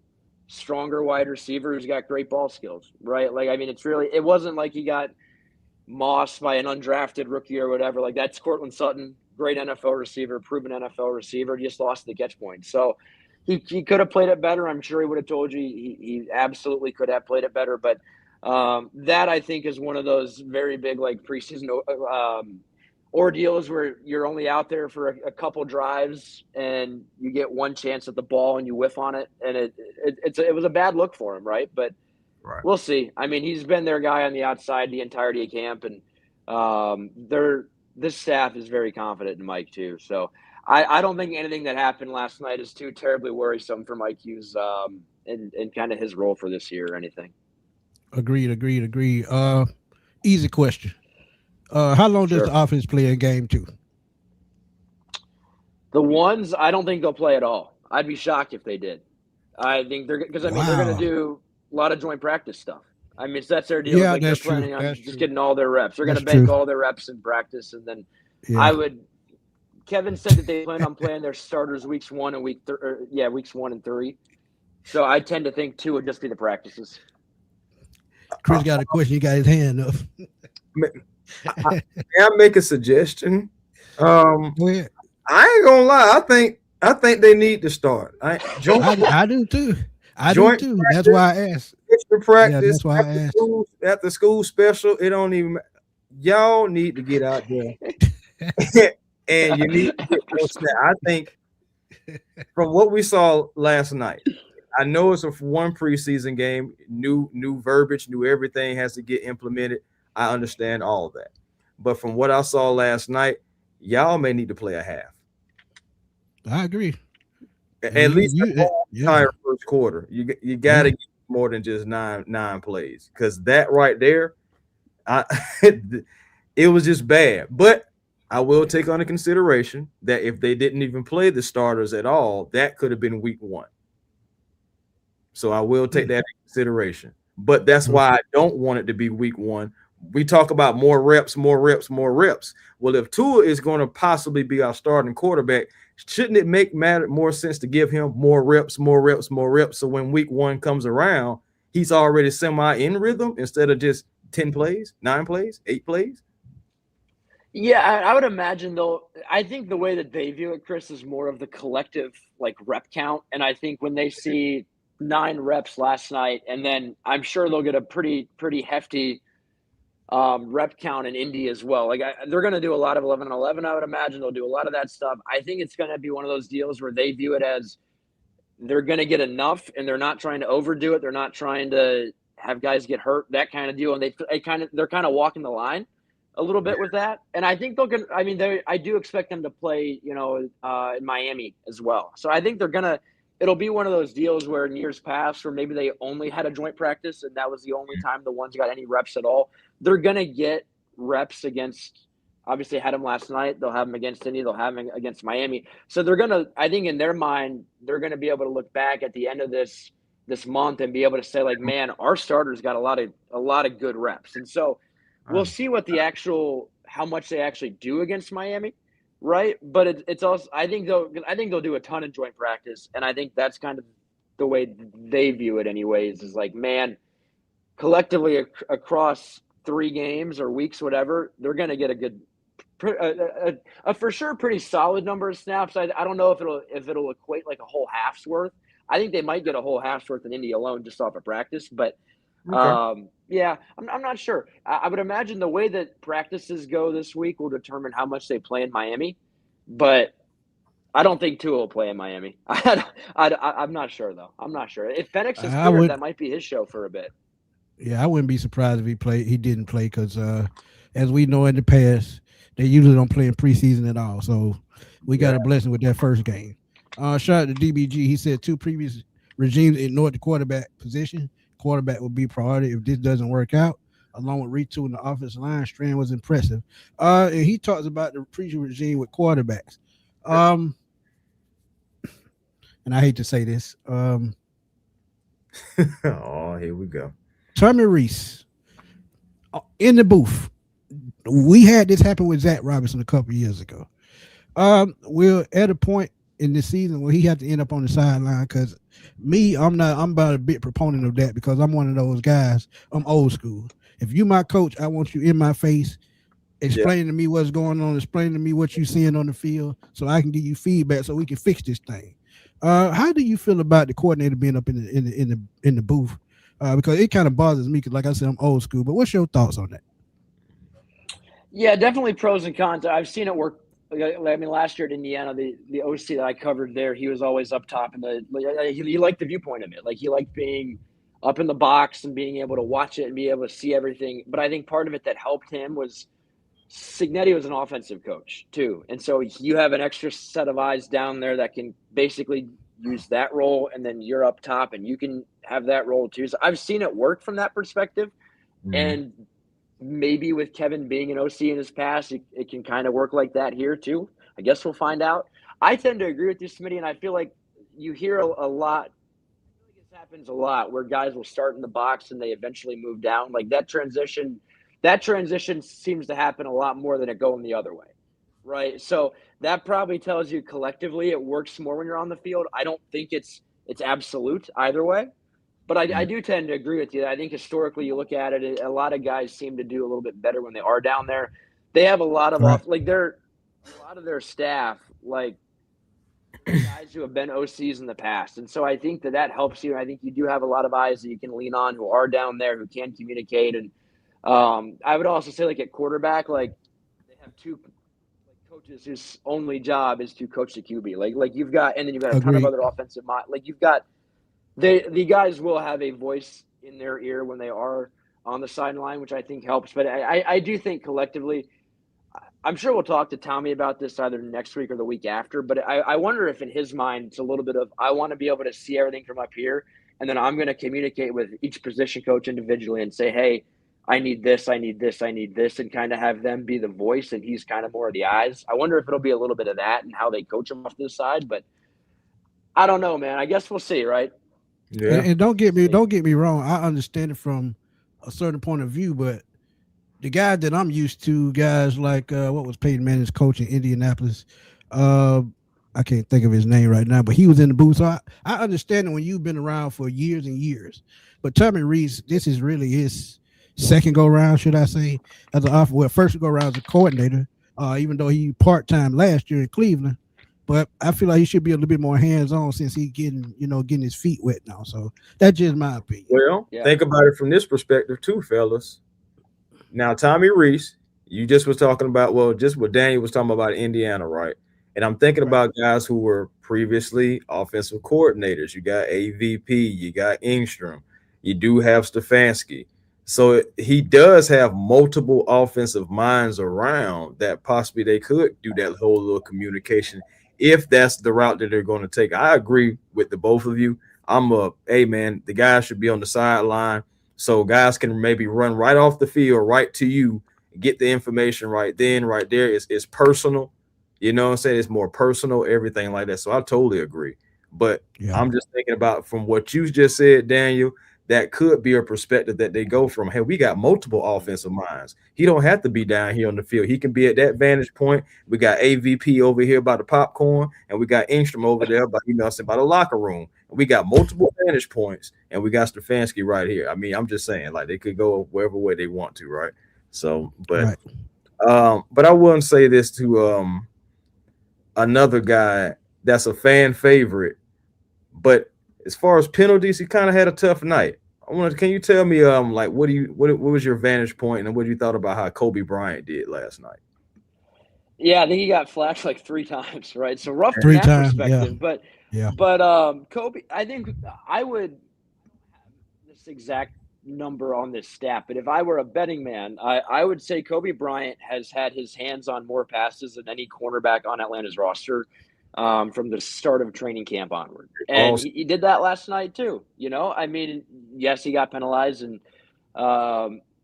stronger wide receiver who's got great ball skills, right? Like I mean, it wasn't like he got mossed by an undrafted rookie or whatever. Like that's Cortland Sutton great NFL receiver, proven NFL receiver, just lost the catch point. So he could have played it better. I'm sure he would have told you he absolutely could have played it better. But that, I think, is one of those very big like preseason ordeals where you're only out there for a couple drives and you get one chance at the ball and you whiff on it. And it was a bad look for him, right? But we'll see. I mean, he's been their guy on the outside the entirety of camp, and this staff is very confident in Mike too. So I don't think anything that happened last night is too terribly worrisome for Mike Hughes in kind of his role for this year or anything. Agreed. Easy question. How long does the offense play in game 2? The ones, I don't think they'll play at all. I'd be shocked if they did. I think they're going to do a lot of joint practice stuff. I mean, that's their deal. Yeah, like that's they're planning true. on That's just true. getting all their reps. They're going to That's bank true. all their reps in practice, and then Yeah. Kevin said that they plan on playing their starters weeks 1 and 3. So I tend to think 2 would just be the practices. Chris got a question. He got his hand up. May I make a suggestion? Go ahead. I ain't gonna lie. I think they need to start. I do too. That's why I asked. Extra practice. Yeah, that's why I asked. After school special, it don't even. Y'all need to get out there, and you need to get more snap. I think from what we saw last night, I know it's a one preseason game, new verbiage, new everything has to get implemented. I understand all of that, but from what I saw last night, y'all may need to play a half. I agree. At least the entire first quarter. You got to get more than just nine plays, because that right there, it was just bad. But I will take under consideration that if they didn't even play the starters at all, that could have been week 1. So I will take that into consideration. But that's why I don't want it to be week 1. We talk about more reps. Well, if Tua is going to possibly be our starting quarterback, shouldn't it make more sense to give him more reps? So when week 1 comes around, he's already semi in rhythm instead of just 10 plays, 9 plays, 8 plays. Yeah, I would imagine though. I think the way that they view it, Chris, is more of the collective like rep count. And I think when they see 9 reps last night, and then I'm sure they'll get a pretty hefty rep count in Indy as well. Like they're going to do a lot of 11-11. I would imagine they'll do a lot of that stuff. I think it's going to be one of those deals where they view it as they're going to get enough, and they're not trying to overdo it. They're not trying to have guys get hurt, that kind of deal. And they're kind of walking the line a little bit with that. And I think I do expect them to play, in Miami as well. So I think it'll be one of those deals where in years past, where maybe they only had a joint practice and that was the only time the ones got any reps at all. They're going to get reps against, obviously had them last night. They'll have them against Indy. They'll have them against Miami. So they're going to, I think in their mind, they're going to be able to look back at the end of this month and be able to say like, man, our starters got a lot of good reps. And so we'll see what how much they actually do against Miami. Right. But it's also, I think they'll do a ton of joint practice. And I think that's kind of the way they view it anyways, is like, man, collectively across 3 games or weeks, whatever, they're going to get a good, for sure, pretty solid number of snaps. I don't know if it'll equate like a whole half's worth. I think they might get a whole half's worth in Indy alone just off of practice. But yeah, I'm not sure. I would imagine the way that practices go this week will determine how much they play in Miami, but I don't think Tua will play in Miami. I'm not sure though. I'm not sure. If Penix is cleared, that might be his show for a bit. Yeah, I wouldn't be surprised if he didn't play, because as we know in the past, they usually don't play in preseason at all. So we got a blessing with that first game. Shout out to DBG. He said 2 previous regimes ignored the quarterback position. Quarterback will be priority if this doesn't work out. Along with retooling the offensive line, Strand was impressive. And he talks about the previous regime with quarterbacks. And I hate to say this. Oh, here we go. Tommy Reese in the booth. We had this happen with Zach Robinson a couple years ago. We're at a point in the season where he had to end up on the sideline, because I'm about a bit proponent of that, because I'm one of those guys. I'm old school. If you my coach, I want you in my face explain to me what's going on, explain to me what you're seeing on the field, so I can give you feedback so we can fix this thing. How do you feel about the coordinator being up in the booth? Because it kind of bothers me because, like I said, I'm old school. But what's your thoughts on that? Yeah, definitely pros and cons. I've seen it work. I mean, last year at Indiana, the OC that I covered there, he was always up top, and he liked the viewpoint of it. Like he liked being up in the box and being able to watch it and be able to see everything. But I think part of it that helped him was Signetti was an offensive coach too, and so you have an extra set of eyes down there that can basically use that role, and then you're up top and you can have that role too. So I've seen it work from that perspective, and maybe with Kevin being an OC in his past, it can kind of work like that here too. I guess we'll find out. I tend to agree with you, Smitty, and I feel like you hear a lot. I feel like this happens a lot where guys will start in the box and they eventually move down. Like that transition seems to happen a lot more than it going the other way, right? So that probably tells you collectively it works more when you're on the field. I don't think it's absolute either way. But I do tend to agree with you. I think historically, you look at it, a lot of guys seem to do a little bit better when they are down there. They have a lot of a lot of their staff, like guys who have been OCs in the past, and so I think that helps you. I think you do have a lot of eyes that you can lean on who are down there who can communicate. And I would also say, like at quarterback, like they have two coaches whose only job is to coach the QB. Like you've got, and then you've got a ton of other offensive mind. Like you've got. The guys will have a voice in their ear when they are on the sideline, which I think helps. But I do think collectively, I'm sure we'll talk to Tommy about this either next week or the week after. But I wonder if in his mind it's a little bit of I want to be able to see everything from up here, and then I'm going to communicate with each position coach individually and say, hey, I need this, I need this, I need this, and kind of have them be the voice, and he's kind of more of the eyes. I wonder if it'll be a little bit of that and how they coach him off to the side. But I don't know, man. I guess we'll see, right? Yeah. And don't get me wrong. I understand it from a certain point of view, but the guy that I'm used to, guys like what was Peyton Manning's coach in Indianapolis? I can't think of his name right now, but he was in the booth. So I understand it when you've been around for years and years. But Tommy Rees, this is really his second go round, should I say, as an first go round as a coordinator, even though he part-time last year in Cleveland. But I feel like he should be a little bit more hands-on since he's getting his feet wet now. So that's just my opinion. Well, think about it from this perspective too, fellas. Now, Tommy Rees, you just was talking about, just what Daniel was talking about Indiana, right? And I'm thinking about guys who were previously offensive coordinators. You got AVP, you got Engstrom, you do have Stefanski. So he does have multiple offensive minds around that possibly they could do that whole little communication if that's the route that they're going to take. I agree with the both of you. Hey man, the guys should be on the sideline so guys can maybe run right off the field, right to you, get the information right then, right there. It's personal. You know what I'm saying? It's more personal, everything like that. So I totally agree. But I'm just thinking about from what you just said, Daniel, that could be a perspective that they go from, hey, we got multiple offensive minds. He don't have to be down here on the field. He can be at that vantage point. We got AVP over here by the popcorn, and we got Engstrom over there by the locker room. And we got multiple vantage points, and we got Stefanski right here. I mean, I'm just saying, like, they could go wherever way they want to, right? So, but I wouldn't say this to another guy that's a fan favorite, but as far as penalties, he kind of had a tough night. Can you tell me, like, what was your vantage point and what you thought about how Kobe Bryant did last night? Yeah, I think he got flashed like 3 times, right? So rough from that perspective, but Kobe, I think I would have this exact number on this stat, but if I were a betting man, I would say Kobe Bryant has had his hands on more passes than any cornerback on Atlanta's roster. From the start of training camp onward. And he did that last night too. I mean, yes, he got penalized, and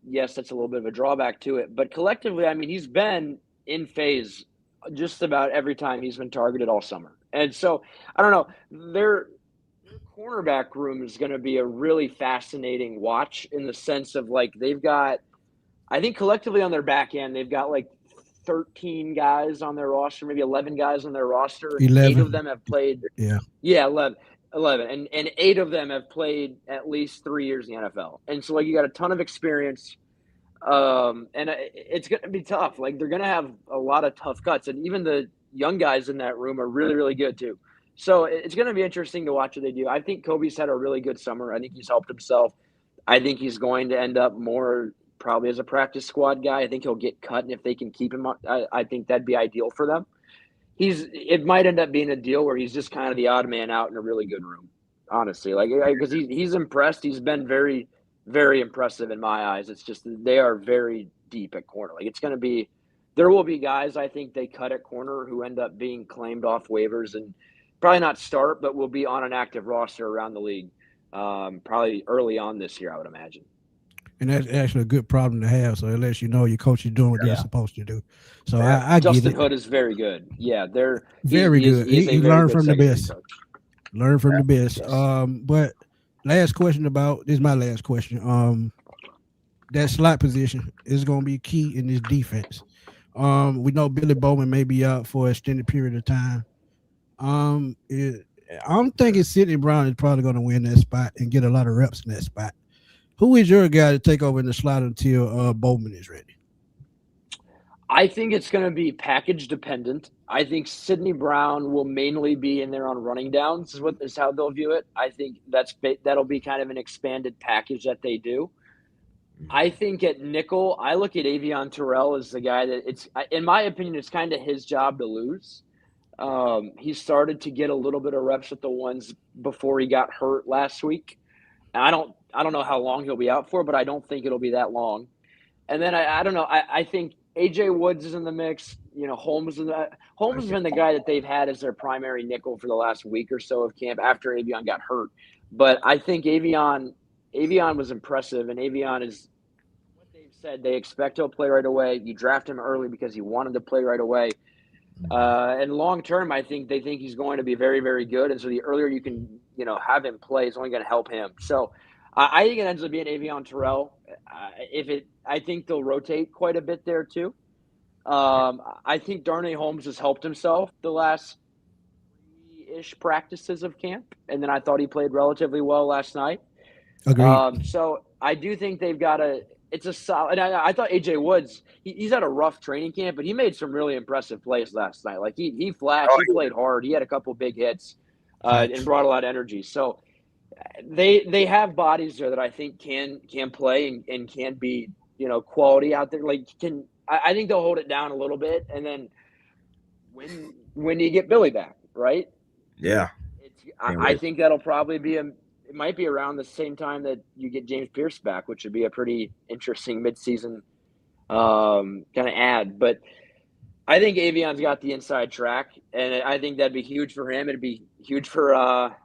yes, that's a little bit of a drawback to it. But collectively, I mean, he's been in phase just about every time he's been targeted all summer. And so, I don't know, their cornerback room is going to be a really fascinating watch in the sense of, like, they've got, I think collectively on their back end, they've got like 13 guys on their roster, maybe 11 guys on their roster. 11. 8 of them have played. 11. And 8 of them have played at least 3 years in the NFL. And so, like, you got a ton of experience. And it's going to be tough. Like, they're going to have a lot of tough cuts, and even the young guys in that room are really, really good too. So it's going to be interesting to watch what they do. I think Kobe's had a really good summer. I think he's helped himself. I think he's going to end up more probably as a practice squad guy. I think he'll get cut, and if they can keep him, I think that'd be ideal for them. It might end up being a deal where he's just kind of the odd man out in a really good room, honestly. Like, because he's impressed. He's been very, very impressive in my eyes. It's just they are very deep at corner. Like, it's going to be there will be guys I think they cut at corner who end up being claimed off waivers and probably not start, but will be on an active roster around the league probably early on this year, I would imagine. And that's actually a good problem to have. So it lets you know your coach is doing what they're supposed to do. So Yeah. I get Justin it. Hood is very good. Yeah, they're Very good. He's a He very learned good from the secondary best. coach. Learn from the best. Yes. But last question about this is my last question. That slot position is going to be key in this defense. We know Billy Bowman may be out for an extended period of time. I'm thinking Sidney Brown is probably going to win that spot and get a lot of reps in that spot. Who is your guy to take over in the slot until Bowman is ready? I think it's going to be package dependent. I think Sidney Brown will mainly be in there on running downs. Is how they'll view it. I think that'll be kind of an expanded package that they do. I think at nickel, I look at Avion Terrell as the guy that in my opinion, it's kind of his job to lose. He started to get a little bit of reps with the ones before he got hurt last week. And I don't know how long he'll be out for, but I don't think it'll be that long. And then I don't know. I think AJ Woods is in the mix. You know, Holmes has been the guy that they've had as their primary nickel for the last week or so of camp after Avion got hurt. But I think Avion was impressive, and Avion is what they've said. They expect he'll play right away. You draft him early because he wanted to play right away. And long term, I think they think he's going to be very, very good. And so the earlier you can, have him play, it's only going to help him. So I think it ends up being Avion Terrell. I think they'll rotate quite a bit there too. I think Darnay Holmes has helped himself the last 3-ish practices of camp, and then I thought he played relatively well last night. Agreed. So I do think they've got it's a solid. And I thought AJ Woods, he's had a rough training camp, but he made some really impressive plays last night. Like he flashed, he played hard, he had a couple big hits, and brought a lot of energy. So they have bodies there that I think can play and can be quality out there. Like I think they'll hold it down a little bit, and then when do you get Billy back, right? Yeah. I think that'll probably be it might be around the same time that you get James Pierce back, which would be a pretty interesting midseason kind of add. But I think Avion's got the inside track, and I think that'd be huge for him. It'd be huge for I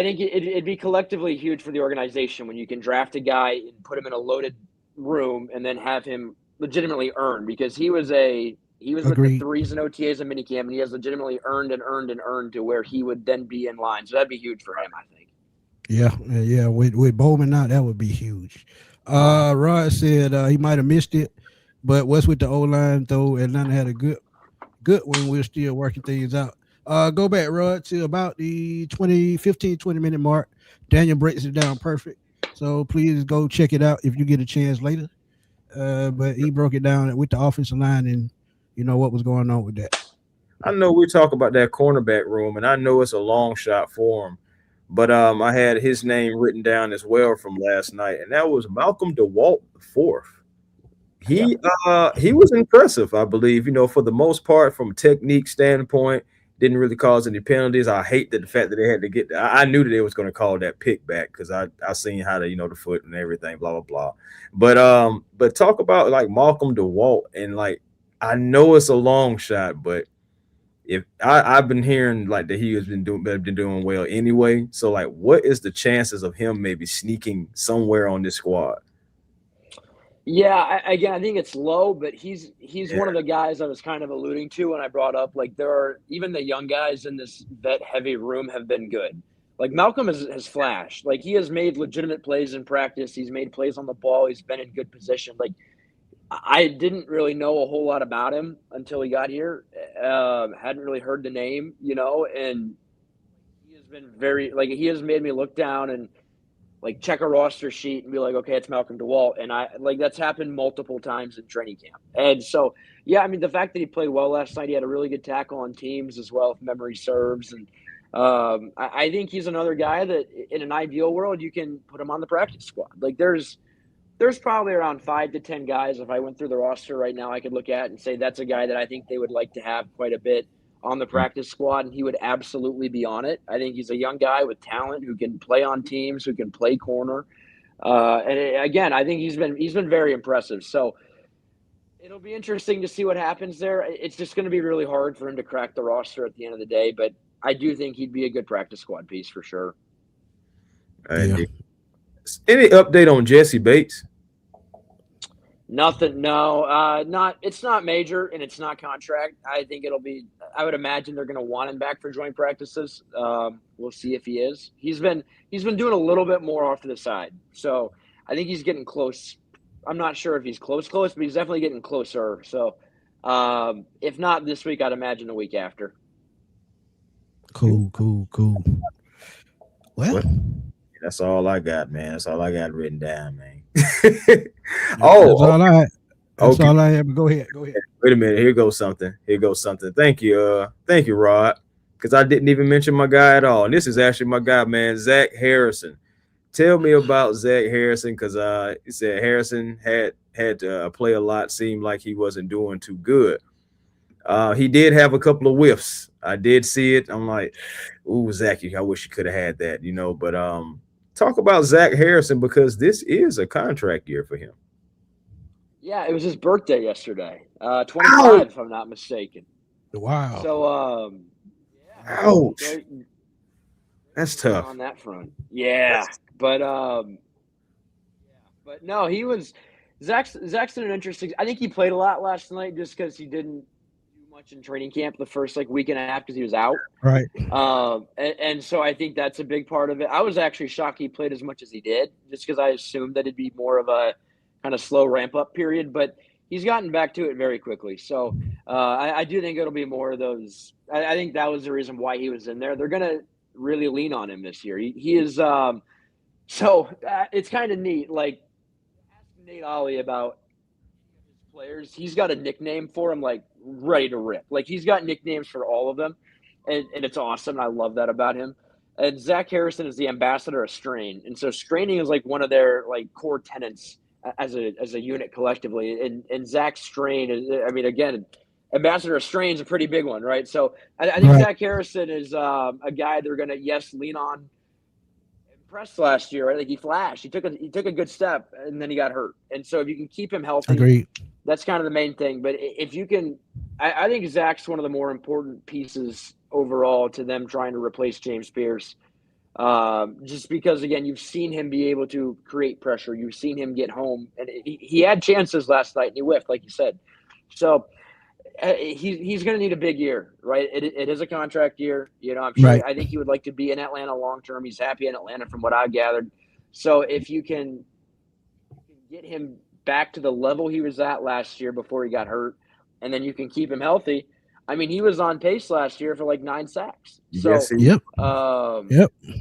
think it'd be collectively huge for the organization when you can draft a guy and put him in a loaded room and then have him legitimately earn, because he was with the threes and OTAs and minicamp, and he has legitimately earned to where he would then be in line. So that'd be huge for him, I think. Yeah. With Bowman out, that would be huge. Rod said he might have missed it, but what's with the O-line though? Atlanta had a good one. We're still working things out. Go back, Rod, to about the 20 minute mark. Daniel breaks it down perfect. So please go check it out if you get a chance later. But he broke it down with the offensive line and what was going on with that. I know we talk about that cornerback room, and I know it's a long shot for him, but I had his name written down as well from last night, and that was Malcolm DeWalt IV. He was impressive, I believe. For the most part, from a technique standpoint, didn't really cause any penalties. I hate the fact that they had to get. I knew that they was going to call that pick back because I seen how to the foot and everything, blah blah blah. But talk about like Malcolm DeWalt, and like I know it's a long shot, but if I've been hearing like that he has been doing well anyway. So like, what is the chances of him maybe sneaking somewhere on this squad? Yeah, I think it's low, but he's one of the guys I was kind of alluding to when I brought up, like, there are even the young guys in this vet heavy room have been good. Like Malcolm has flashed. Like he has made legitimate plays in practice. He's made plays on the ball. He's been in good position. Like I didn't really know a whole lot about him until he got here. Hadn't really heard the name, and he has been he has made me look down, and like check a roster sheet and be like, okay, it's Malcolm DeWalt. And that's happened multiple times in training camp. And so, yeah, I mean, the fact that he played well last night, he had a really good tackle on teams as well, if memory serves. And I think he's another guy that in an ideal world, you can put him on the practice squad. Like there's probably around 5 to 10 guys, if I went through the roster right now, I could look at and say that's a guy that I think they would like to have quite a bit on the practice squad, and he would absolutely be on it. I think he's a young guy with talent who can play on teams, who can play corner. Again, I think he's been very impressive. So it'll be interesting to see what happens there. It's just going to be really hard for him to crack the roster at the end of the day, but I do think he'd be a good practice squad piece for sure. Yeah. Any update on Jesse Bates? Nothing. No, it's not major and it's not contract. I think I would imagine they're going to want him back for joint practices. We'll see if he is. He's been doing a little bit more off to the side. So I think he's getting close. I'm not sure if he's close, but he's definitely getting closer. So if not this week, I'd imagine the week after. Cool. Well, that's all I got, man. That's all I got written down, man. that's all I have. Go ahead. Wait a minute. Here goes something. Thank you, Rod. Because I didn't even mention my guy at all. And this is actually my guy, man, Zach Harrison. Tell me about Zach Harrison, because he said Harrison had to play a lot. Seemed like he wasn't doing too good. He did have a couple of whiffs. I did see it. I'm like, ooh, Zach, I wish you could have had that, But talk about Zach Harrison, because this is a contract year for him. Yeah, it was his birthday yesterday. 25, if I'm not mistaken. Wow. So, yeah. Ouch. That's tough on that front. Yeah, but no, he was Zach's an interesting. I think he played a lot last night just because he didn't do much in training camp the first week and a half because he was out. Right. And so I think that's a big part of it. I was actually shocked he played as much as he did, just because I assumed that it'd be more of a kind of slow ramp up period, but he's gotten back to it very quickly. So I do think it'll be more of those. I think that was the reason why he was in there. They're gonna really lean on him this year. He is so it's kind of neat. Like, ask Nate Ollie about his players. He's got a nickname for him, like ready to rip. Like, he's got nicknames for all of them, and it's awesome. And I love that about him. And Zach Harrison is the ambassador of Strain, and so Straining is like one of their core tenets as a unit collectively. And Zach Strain is, I mean, again, Ambassador of Strain is a pretty big one, right? So I think Zach Harrison is a guy they're going to lean on. Impressed last year, right? Like, he flashed. He took a good step, and then he got hurt. And so if you can keep him healthy, agreed, that's kind of the main thing. But if you can, I think Zach's one of the more important pieces overall to them trying to replace James Pierce. Just because, again, you've seen him be able to create pressure. You've seen him get home, and he had chances last night, and he whiffed, like you said. So he's going to need a big year, right? It is a contract year. I'm sure. Right. I think he would like to be in Atlanta long term. He's happy in Atlanta, from what I've gathered. So if you can get him back to the level he was at last year before he got hurt, and then you can keep him healthy. I mean, he was on pace last year for 9 sacks. So, yes, yep.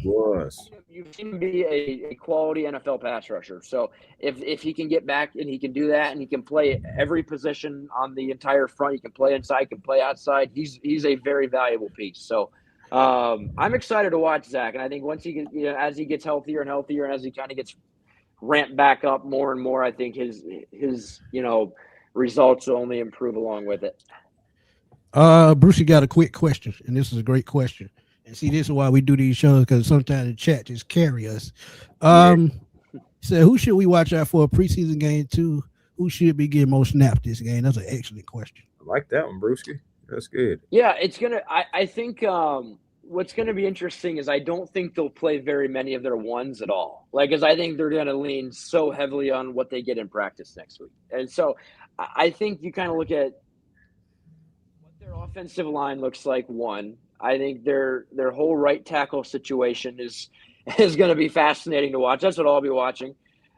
Was. You've seen him be a quality NFL pass rusher. So if he can get back and he can do that, and he can play every position on the entire front, he can play inside, he can play outside. He's a very valuable piece. So I'm excited to watch Zach, and I think once he gets, as he gets healthier and healthier, and as he kind of gets ramped back up more and more, I think his results will only improve along with it. Brucey got a quick question, and this is a great question. And see, this is why we do these shows, because sometimes the chat just carry us. So who should we watch out for a preseason game too? Who should be getting most snaps this game? That's an excellent question. I like that one, Brucey. That's good. Yeah, it's gonna. I think what's gonna be interesting is I don't think they'll play very many of their ones at all. Because I think they're gonna lean so heavily on what they get in practice next week, and so I think you kind of look at their offensive line looks like. One, I think their whole right tackle situation is going to be fascinating to watch. That's what I'll be watching.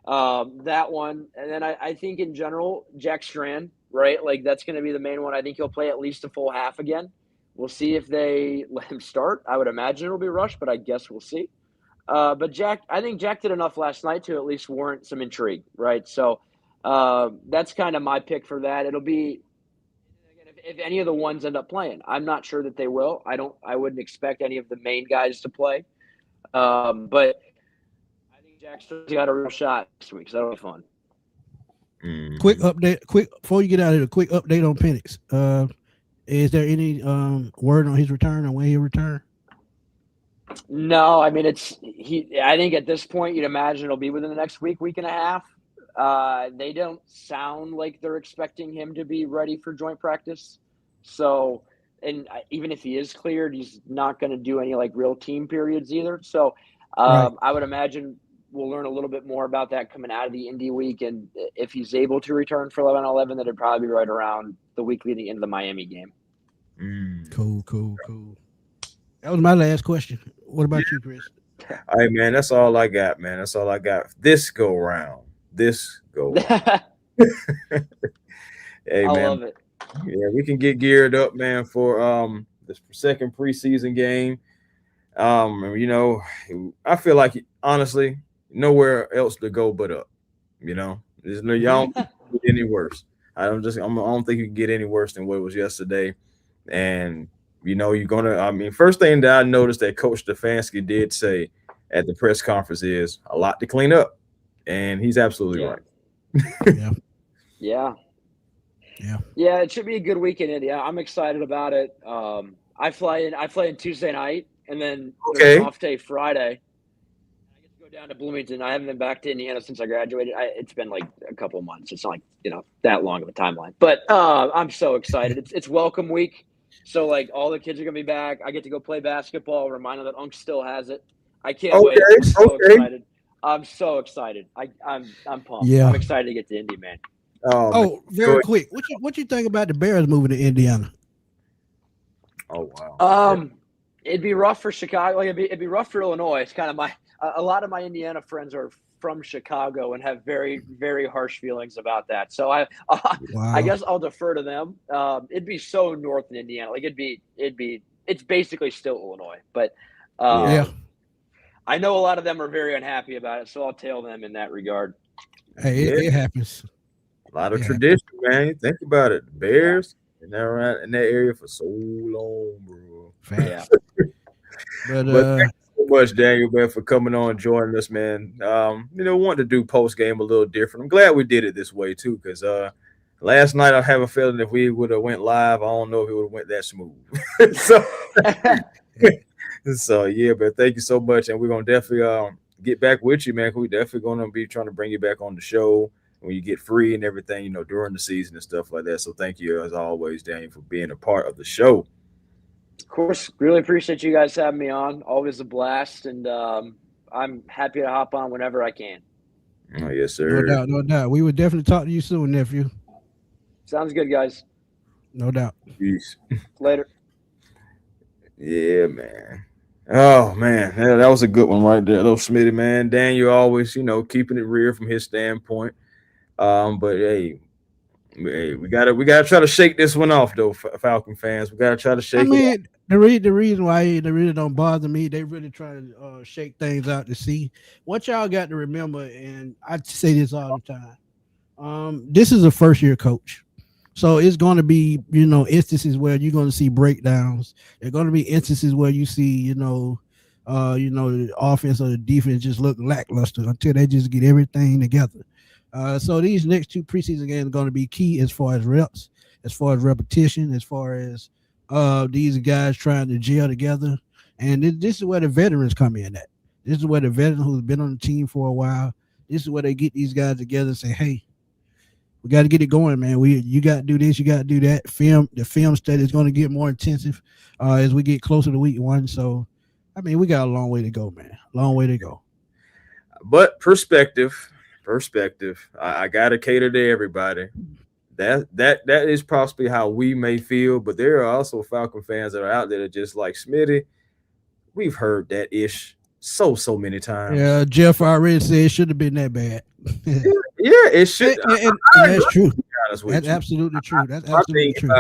That one, and then I think in general, Jack Strand, right? That's going to be the main one. I think he'll play at least a full half again. We'll see if they let him start. I would imagine it'll be rushed, but I guess we'll see. But I think Jack did enough last night to at least warrant some intrigue, right? So that's kind of my pick for that. It'll be if any of the ones end up playing. I'm not sure that they will. I wouldn't expect any of the main guys to play. But I think Jack's got a real shot this week, so that'll be fun. Quick update. Before you get out of here, a quick update on Penix. Is there any word on his return or when he'll return? No, I mean I think at this point you'd imagine it'll be within the next week and a half. They don't sound like they're expecting him to be ready for joint practice. So, and even if he is cleared, he's not going to do any like real team periods either. So, Right. I would imagine we'll learn a little bit more about that coming out of the Indy week. And if he's able to return for 11-11, that'd probably be right around the week leading into the Miami game. Cool. That was my last question. What about you, Chris? All right, man. That's all I got, man. That's all I got. This go round. Hey, I man. love it. Yeah, we can get geared up, man, for the second preseason game. You know, I feel like honestly, nowhere else to go but up. You know, there's no y'all don't get any worse. I don't think you can get any worse than what it was yesterday. And you know, first thing that I noticed that Coach Stefanski did say at the press conference is a lot to clean up. And he's absolutely right. Yeah. Yeah, it should be a good weekend, Indy. I'm excited about it. I fly in Tuesday night, and then there's an off day Friday. I get to go down to Bloomington. I haven't been back to Indiana since I graduated. It's been like a couple of months. It's not like that long of a timeline. But I'm so excited. It's welcome week, so like all the kids are gonna be back. I get to go play basketball. Remind them that Unc still has it. I can't wait. I'm so excited. I'm so excited. I'm pumped. Yeah. I'm excited to get to Indy, man. Very quick. What you think about the Bears moving to Indiana? Oh wow. It'd be rough for Chicago. Like, it'd be rough for Illinois. It's kind of a lot of my Indiana friends are from Chicago and have very, very harsh feelings about that. So I guess I'll defer to them. It'd be so north in Indiana. Like it's basically still Illinois, but I know a lot of them are very unhappy about it. So I'll tail them in that regard. Hey, it happens. A lot of tradition, man. Think about it. The Bears in that area for so long, bro. Yeah. But thank you so much, Daniel, man, for coming on and joining us, man. Wanted to do post game a little different. I'm glad we did it this way too, because last night I have a feeling if we would have went live, I don't know if it would have went that smooth. So yeah, but thank you so much, and we're gonna definitely get back with you, man. We're definitely gonna be trying to bring you back on the show when you get free and everything, during the season and stuff like that. So thank you as always, Daniel, for being a part of the show. Of course, really appreciate you guys having me on. Always a blast, and I'm happy to hop on whenever I can. Oh yes, sir. No doubt. We would definitely talk to you soon, nephew. Sounds good, guys. No doubt. Peace. Later. Yeah, man. Oh man, that was a good one right there. Little Smitty, man. Daniel always, keeping it real from his standpoint. But hey, we gotta try to shake this one off, though, Falcon fans. We gotta try to shake it off. The reason why they really don't bother me, they really try to shake things out to see. What y'all got to remember, and I say this all the time. This is a first-year coach. So it's going to be, instances where you're going to see breakdowns. There are going to be instances where you see, the offense or the defense just look lackluster until they just get everything together. So these next two preseason games are going to be key as far as reps, as far as repetition, as far as these guys trying to gel together. And this is where the veterans come in at. This is where the veteran who's been on the team for a while, this is where they get these guys together and say, hey, we got to get it going, man. You got to do this, you got to do that. The film study is going to get more intensive as we get closer to week one. So, we got a long way to go, man. Long way to go. But perspective. I got to cater to everybody. That is possibly how we may feel, but there are also Falcon fans that are out there that just like Smitty. We've heard that ish so many times. Yeah, Jeff already said it should have been that bad. Yeah, it should. And that's true. That's absolutely true. That's absolutely true.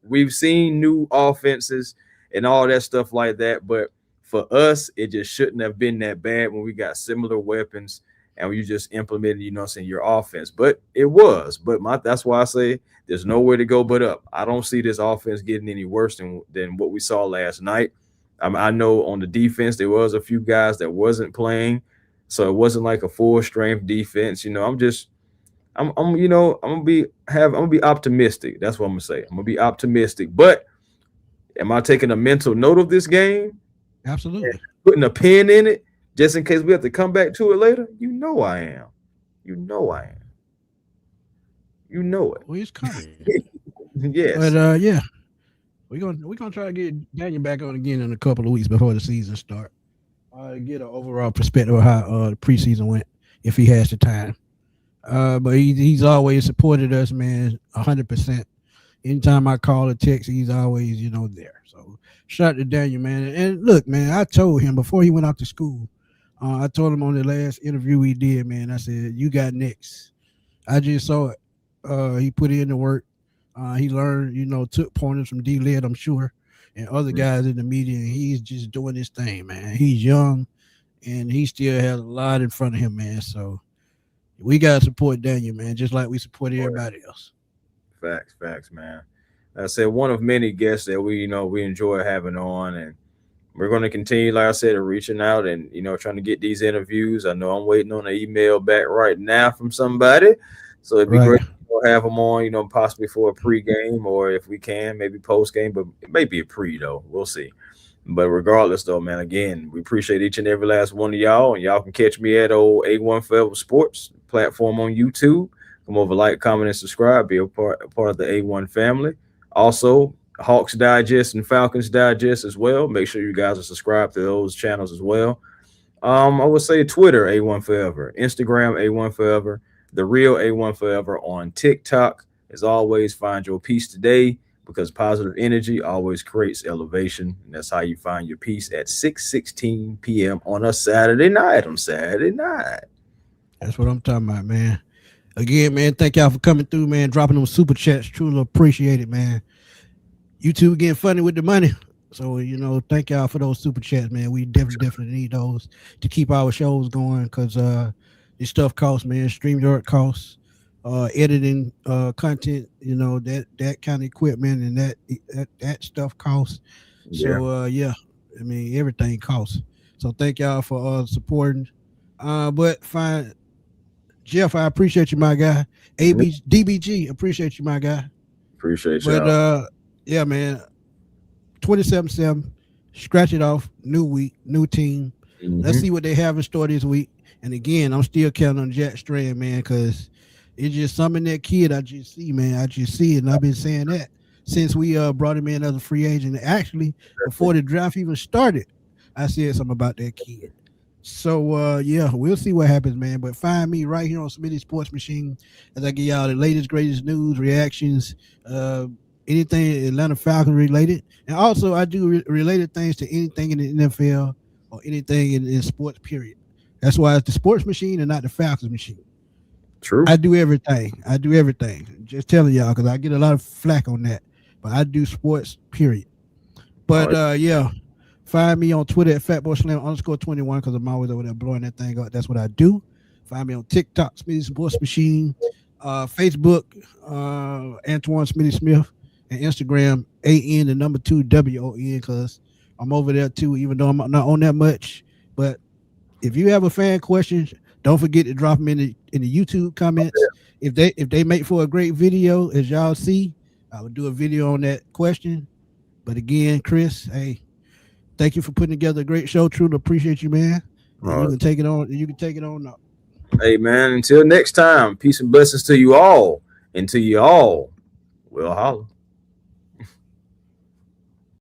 We've seen new offenses and all that stuff like that, but for us, it just shouldn't have been that bad when we got similar weapons and you just implemented, your offense. But it was. But that's why I say there's nowhere to go but up. I don't see this offense getting any worse than what we saw last night. I know on the defense there was a few guys that wasn't playing, so it wasn't like a full strength defense. I'm gonna be optimistic. That's what I'm gonna say. I'm gonna be optimistic. But am I taking a mental note of this game? Absolutely. Putting a pin in it just in case we have to come back to it later? You know I am. You know I am. You know it. Well, he's coming. Yes. But yeah. We're gonna try to get Daniel back on again in a couple of weeks before the season start. Get an overall perspective of how the preseason went if he has the time. But he's always supported us, man, 100%. Anytime I call or text, he's always, there. So shout out to Daniel, man. And look, man, I told him before he went out to school, I told him on the last interview we did, man, I said, you got next. I just saw it. He put in the work. He learned, took pointers from D-Led, I'm sure, and other guys in the media. And he's just doing his thing, man. He's young, and he still has a lot in front of him, man. So we got to support Daniel, man, just like we support everybody else. Facts, man. I said one of many guests that we enjoy having on, and we're going to continue, like I said, reaching out and, trying to get these interviews. I know I'm waiting on an email back right now from somebody. So it'd be great to have them on, possibly for a pregame, or if we can, maybe postgame, but it may be a pre, though. We'll see. But regardless, though, man, again, we appreciate each and every last one of y'all. And y'all can catch me at old A1 Forever Sports platform on YouTube. Come over, like, comment, and subscribe. Be a part of the A1 family. Also, Hawks Digest and Falcons Digest as well. Make sure you guys are subscribed to those channels as well. I would say Twitter, A1 Forever. Instagram, A1 Forever. The real A1 Forever on TikTok. As always, find your peace today, because positive energy always creates elevation. And that's how you find your peace at 6:16 p.m. on a Saturday night. That's what I'm talking about, man. Again, man, thank y'all for coming through, man, dropping them super chats. Truly appreciate it, man. YouTube getting funny with the money. So, thank y'all for those super chats, man. We definitely need those to keep our shows going, because this stuff costs, man. StreamYard costs, editing content, that kind of equipment and that stuff costs. So, I mean, everything costs. So thank y'all for supporting. But fine. Jeff, I appreciate you, my guy. DBG, appreciate you, my guy. Appreciate you. But yeah, man. 27-7, scratch it off. New week, new team. Mm-hmm. Let's see what they have in store this week. And again, I'm still counting on Jack Strand, man, because it's just something that kid I just see, man. I just see it, and I've been saying that since we brought him in as a free agent. Actually, before the draft even started, I said something about that kid. So, yeah, we'll see what happens, man. But find me right here on Smitty Sports Machine as I give y'all the latest, greatest news, reactions, anything Atlanta Falcons related. And also, I do related things to anything in the NFL or anything in sports, period. That's why it's the Sports Machine and not the Falcons Machine. True. I do everything. Just telling y'all, because I get a lot of flack on that. But I do sports, period. But, yeah. Find me on Twitter at FatboySlam_21, because I'm always over there blowing that thing up. That's what I do. Find me on TikTok, Smitty Sports Machine, Facebook, Antoine Smitty Smith, and Instagram, AN2WON, because I'm over there too, even though I'm not on that much. But if you have a fan question, don't forget to drop them in the YouTube comments. If they make for a great video, as y'all see, I will do a video on that question. But again, Chris, hey, thank you for putting together a great show. Truly appreciate you, man. You can take it on. You can take it on up. Hey, man, until next time, peace and blessings to you all. And to you all, we'll holler.